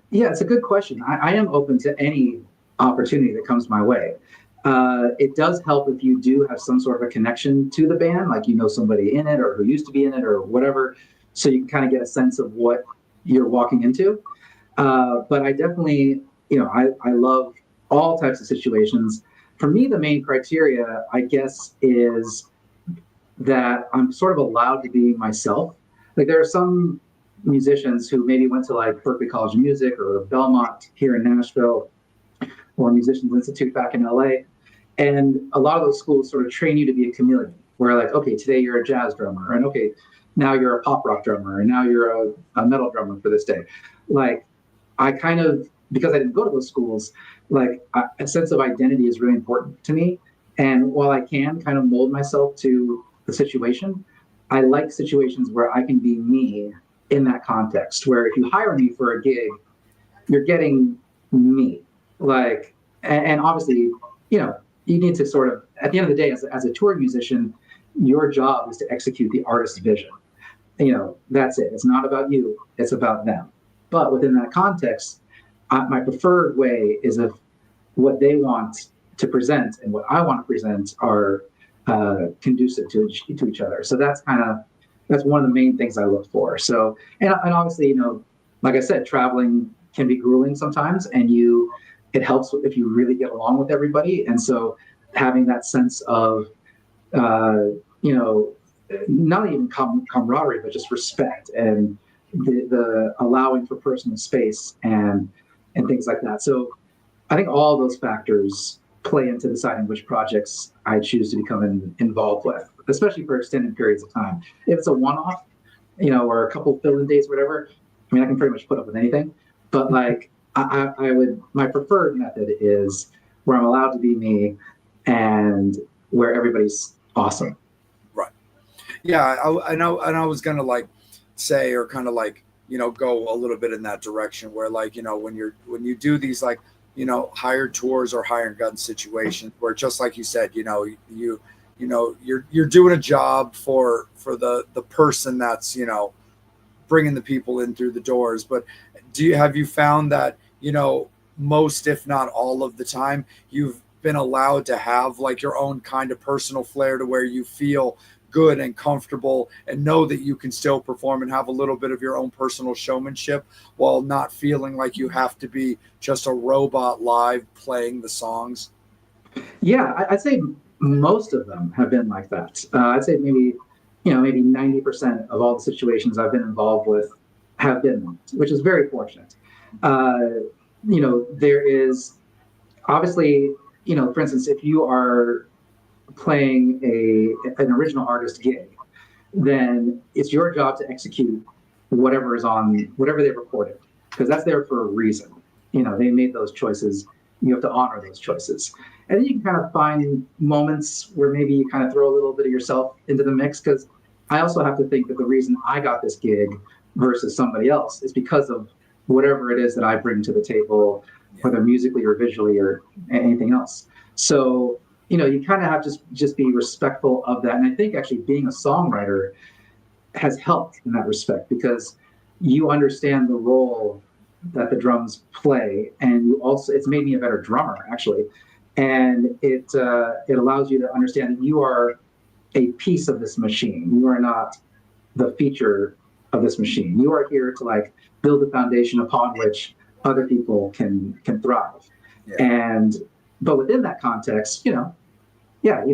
Yeah, it's a good question. I am open to any opportunity that comes my way. It does help if you do have some sort of a connection to the band, like you know somebody in it or who used to be in it or whatever, so you can kind of get a sense of what you're walking into. But I definitely, I love all types of situations. For me, the main criteria, I guess, is that I'm sort of allowed to be myself. Like there are some musicians who maybe went to like Berklee College of Music or Belmont here in Nashville or Musicians Institute back in LA. And a lot of those schools sort of train you to be a chameleon, where like, okay, today you're a jazz drummer, and okay, now you're a pop rock drummer, and now you're a metal drummer for this day. Like, I kind of, because I didn't go to those schools, like a sense of identity is really important to me. And while I can kind of mold myself to the situation, I like situations where I can be me in that context, where if you hire me for a gig, you're getting me. Like, and obviously, you need to sort of, at the end of the day, as a touring musician, your job is to execute the artist's vision. That's it. It's not about you, it's about them. But within that context, my preferred way is if what they want to present and what I want to present are conducive to each other. So that's one of the main things I look for. So, and obviously, like I said, traveling can be grueling sometimes, and it helps if you really get along with everybody. And so having that sense of, not even camaraderie, but just respect and the allowing for personal space and things like that. So I think all those factors play into deciding which projects I choose to become involved with, especially for extended periods of time. If it's a one-off, or a couple fill-in days, whatever, I mean, I can pretty much put up with anything. But like, my preferred method is where I'm allowed to be me and where everybody's awesome. Right. Yeah. I know. And I was going to like say, or kind of like, go a little bit in that direction where like, when you do these like, hired tours or hired gun situations where just like you said, you're doing a job for the person that's, bringing the people in through the doors. But have you found that, most, if not all of the time, you've been allowed to have like your own kind of personal flair to where you feel good and comfortable and know that you can still perform and have a little bit of your own personal showmanship while not feeling like you have to be just a robot live playing the songs? Yeah, I'd say most of them have been like that. I'd say maybe 90% of all the situations I've been involved with have been, which is very fortunate. There is obviously, for instance, if you are playing an original artist gig, then it's your job to execute whatever they recorded, because that's there for a reason. They made those choices. You have to honor those choices. And then you can kind of find moments where maybe you kind of throw a little bit of yourself into the mix, because I also have to think that the reason I got this gig versus somebody else is because of whatever it is that I bring to the table, whether musically or visually or anything else. So, you kind of have to just be respectful of that. And I think actually being a songwriter has helped in that respect, because you understand the role that the drums play, and it's made me a better drummer actually. And it allows you to understand that you are a piece of this machine. You are not the feature of this machine. You are here to like build a foundation upon which other people can thrive. Yeah. But within that context, you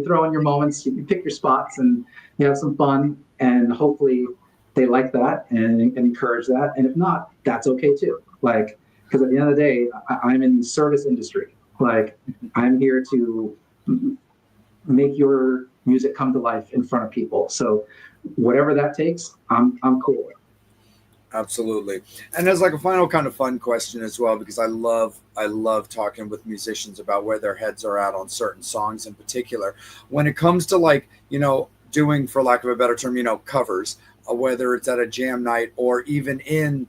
throw in your moments, you pick your spots, and you have some fun, and hopefully they like that and encourage that. And if not, that's okay too. Like, because at the end of the day, I'm in the service industry. Like, I'm here to make your music come to life in front of people. So whatever that takes, I'm cool with. Absolutely. And as like a final kind of fun question as well, because I love talking with musicians about where their heads are at on certain songs in particular. When it comes to like, doing, for lack of a better term, covers, whether it's at a jam night or even in,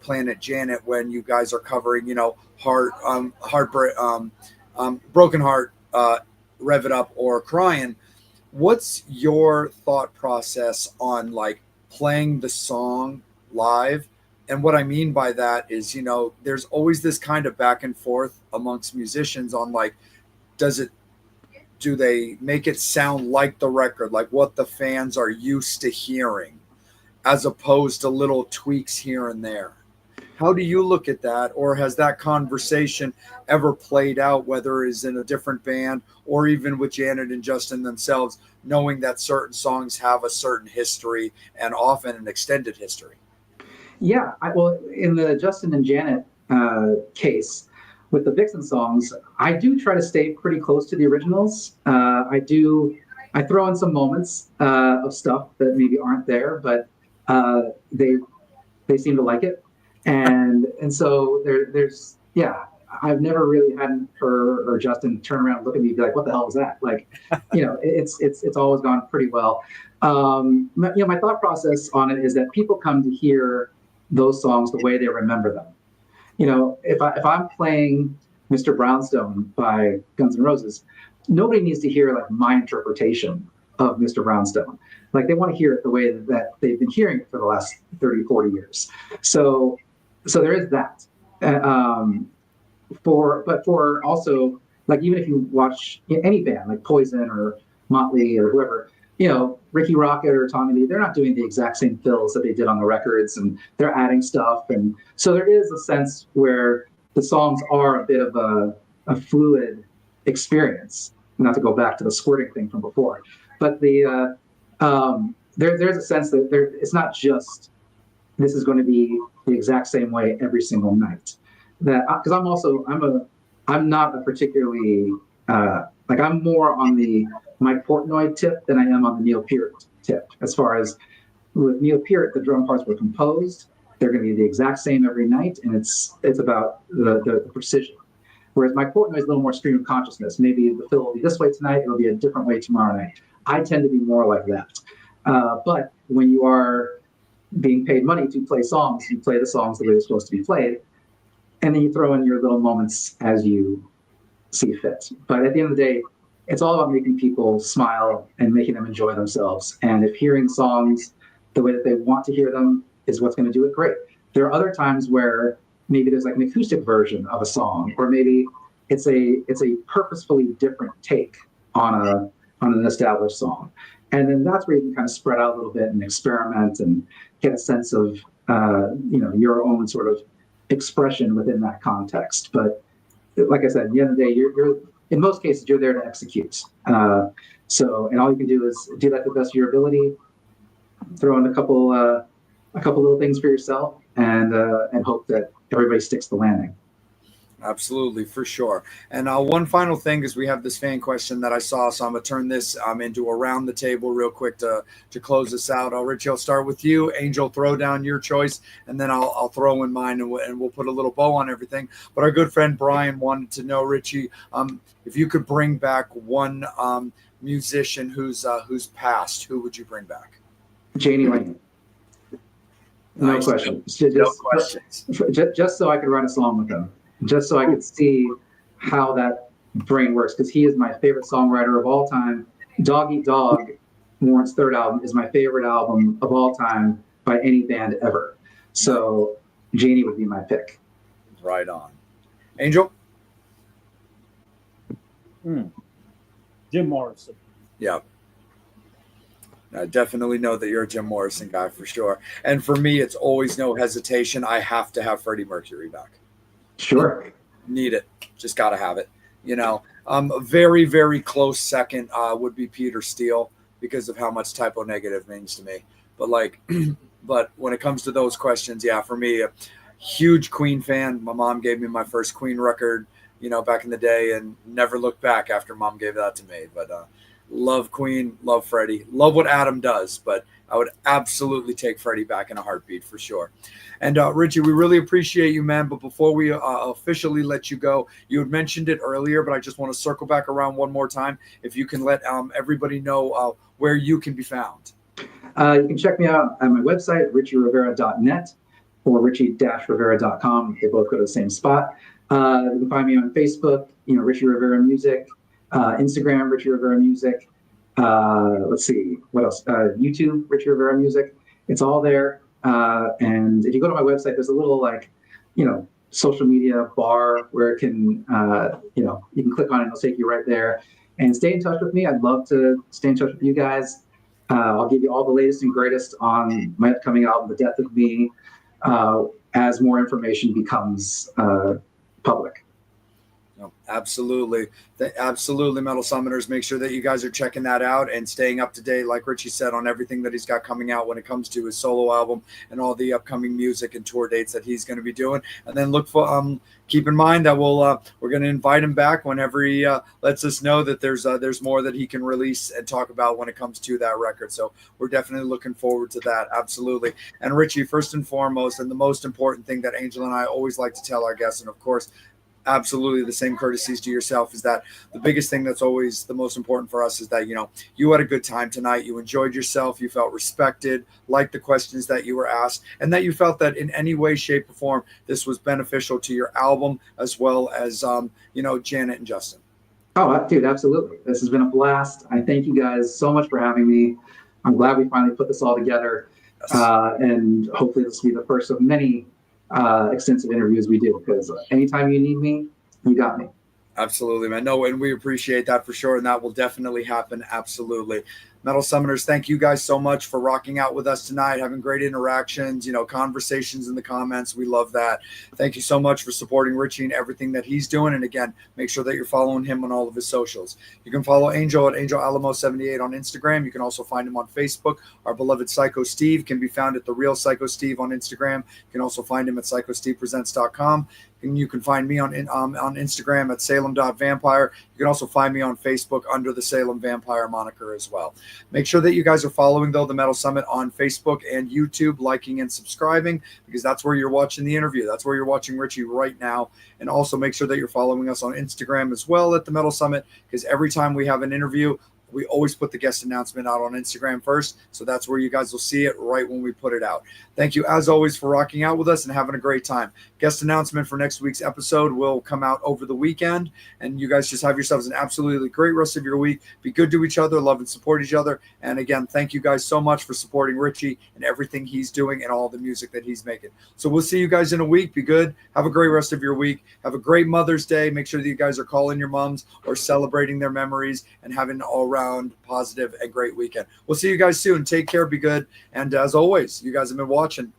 Planet Janet, when you guys are covering, Broken Heart, Rev It Up, or Crying. What's your thought process on like playing the song live? And what I mean by that is, there's always this kind of back and forth amongst musicians on like, does it do they make it sound like the record, like what the fans are used to hearing, as opposed to little tweaks here and there? How do you look at that? Or has that conversation ever played out, whether it's in a different band or even with Janet and Justin themselves, knowing that certain songs have a certain history and often an extended history? Yeah, well, in the Justin and Janet case, with the Vixen songs, I do try to stay pretty close to the originals. I throw in some moments of stuff that maybe aren't there, but they seem to like it. And so there's I've never really had her or Justin turn around and look at me and be like, what the hell is that? Like, it's always gone pretty well. My thought process on it is that people come to hear those songs the way they remember them. If I'm playing Mr. Brownstone by Guns N' Roses, nobody needs to hear like my interpretation of Mr. Brownstone. Like, they want to hear it the way that they've been hearing it for the last 30, 40 years. So there is that. For also, like, even if you watch any band like Poison or Motley or whoever, Ricky Rocket or Tommy Lee, they're not doing the exact same fills that they did on the records, and they're adding stuff. And so there is a sense where the songs are a bit of a fluid experience, not to go back to the squirting thing from before, but there's a sense that it's not just this is going to be the exact same way every single night. That because I'm not a particularly I'm more on the Mike Portnoy tip than I am on the Neil Peart tip. As far as with Neil Peart, the drum parts were composed; they're going to be the exact same every night, and it's about the precision. Whereas Mike Portnoy is a little more stream of consciousness. Maybe the fill will be this way tonight; it'll be a different way tomorrow night. I tend to be more like that. But when you are being paid money to play songs, you play the songs the way they're supposed to be played, and then you throw in your little moments as you see fit. But at the end of the day, it's all about making people smile and making them enjoy themselves. And if hearing songs the way that they want to hear them is what's going to do it, great. There are other times where maybe there's like an acoustic version of a song, or maybe it's a purposefully different take on an established song. And then that's where you can kind of spread out a little bit and experiment and get a sense of your own sort of expression within that context. But like I said, at the end of the day, you're in most cases you're there to execute. And all you can do is do that to the best of your ability, throw in a couple little things for yourself, and hope that everybody sticks the landing. Absolutely, for sure. And one final thing is we have this fan question that I saw, so I'm going to turn this into around the table real quick to close this out. Richie, I'll start with you. Angel, throw down your choice, and then I'll throw in mine, and we'll put a little bow on everything. But our good friend Brian wanted to know, Richie, if you could bring back one musician who's passed, who would you bring back? Janie Lane. No Nice. questions. No questions. Just so I could write a song with him. Just so I could see how that brain works, because he is my favorite songwriter of all time. Dog Eat Dog, Warrant's third album, is my favorite album of all time by any band ever. So Janie would be my pick. Right on. Angel? Jim Morrison. Yeah. I definitely know that you're a Jim Morrison guy for sure. And for me, it's always no hesitation. I have to have Freddie Mercury back. Sure. Need it. Just got to have it. A very, very close second would be Peter Steele because of how much Typo Negative means to me. But when it comes to those questions, yeah, for me, a huge Queen fan. My mom gave me my first Queen record, back in the day, and never looked back after mom gave that to me. But love Queen, love Freddie, love what Adam does, but I would absolutely take Freddie back in a heartbeat for sure. And Richie, we really appreciate you, man. But before we officially let you go, you had mentioned it earlier, but I just want to circle back around one more time. If you can let everybody know where you can be found. You can check me out on my website, richierivera.net or richie-rivera.com. They both go to the same spot. You can find me on Facebook, Richie Rivera Music, Instagram, Richie Rivera Music. Let's see, what else? YouTube, Richie Rivera Music. It's all there. And if you go to my website, there's a little social media bar where it can, you can click on it and it'll take you right there. and stay in touch with me. I'd love to stay in touch with you guys. I'll give you all the latest and greatest on my upcoming album, The Death of Me, as more information becomes public. No, absolutely. Absolutely, Metal Summoners. Make sure that you guys are checking that out and staying up to date, like Richie said, on everything that he's got coming out when it comes to his solo album and all the upcoming music and tour dates that he's going to be doing. And then look for keep in mind that we're going to invite him back whenever he lets us know that there's more that he can release and talk about when it comes to that record. So we're definitely looking forward to that. Absolutely. And Richie, first and foremost, and the most important thing that Angel and I always like to tell our guests, and of course, absolutely the same courtesies to yourself, is that the biggest thing that's always the most important for us is that, you had a good time tonight. You enjoyed yourself. You felt respected, liked the questions that you were asked, and that you felt that in any way, shape, or form, this was beneficial to your album as well as, Janet and Justin. Oh, dude, absolutely. This has been a blast. I thank you guys so much for having me. I'm glad we finally put this all together. Yes. And hopefully this will be the first of many extensive interviews we do, because anytime you need me, you got me. Absolutely, man. No, and we appreciate that for sure, and that will definitely happen. Absolutely. Metal Summoners, thank you guys so much for rocking out with us tonight, having great interactions, conversations in the comments. We love that. Thank you so much for supporting Richie and everything that he's doing. And again, make sure that you're following him on all of his socials. You can follow Angel at Angel Alamo78 on Instagram. You can also find him on Facebook. Our beloved Psycho Steve can be found at The Real Psycho Steve on Instagram. You can also find him at psychostevepresents.com. And you can find me on Instagram at salem.vampire. You can also find me on Facebook under the Salem Vampire moniker as well. Make sure that you guys are following, though, the Metal Summit on Facebook and YouTube, liking and subscribing, because that's where you're watching the interview. That's where you're watching Richie right now. And also make sure that you're following us on Instagram as well at the Metal Summit, because every time we have an interview, we always put the guest announcement out on Instagram first. So that's where you guys will see it right when we put it out. Thank you, as always, for rocking out with us and having a great time. Guest announcement for next week's episode will come out over the weekend. And you guys just have yourselves an absolutely great rest of your week. Be good to each other, love and support each other. And again, thank you guys so much for supporting Richie and everything he's doing and all the music that he's making. So we'll see you guys in a week. Be good. Have a great rest of your week. Have a great Mother's Day. Make sure that you guys are calling your moms or celebrating their memories and having an all-around positive and great weekend. We'll see you guys soon. Take care. Be good. And as always, you guys have been watching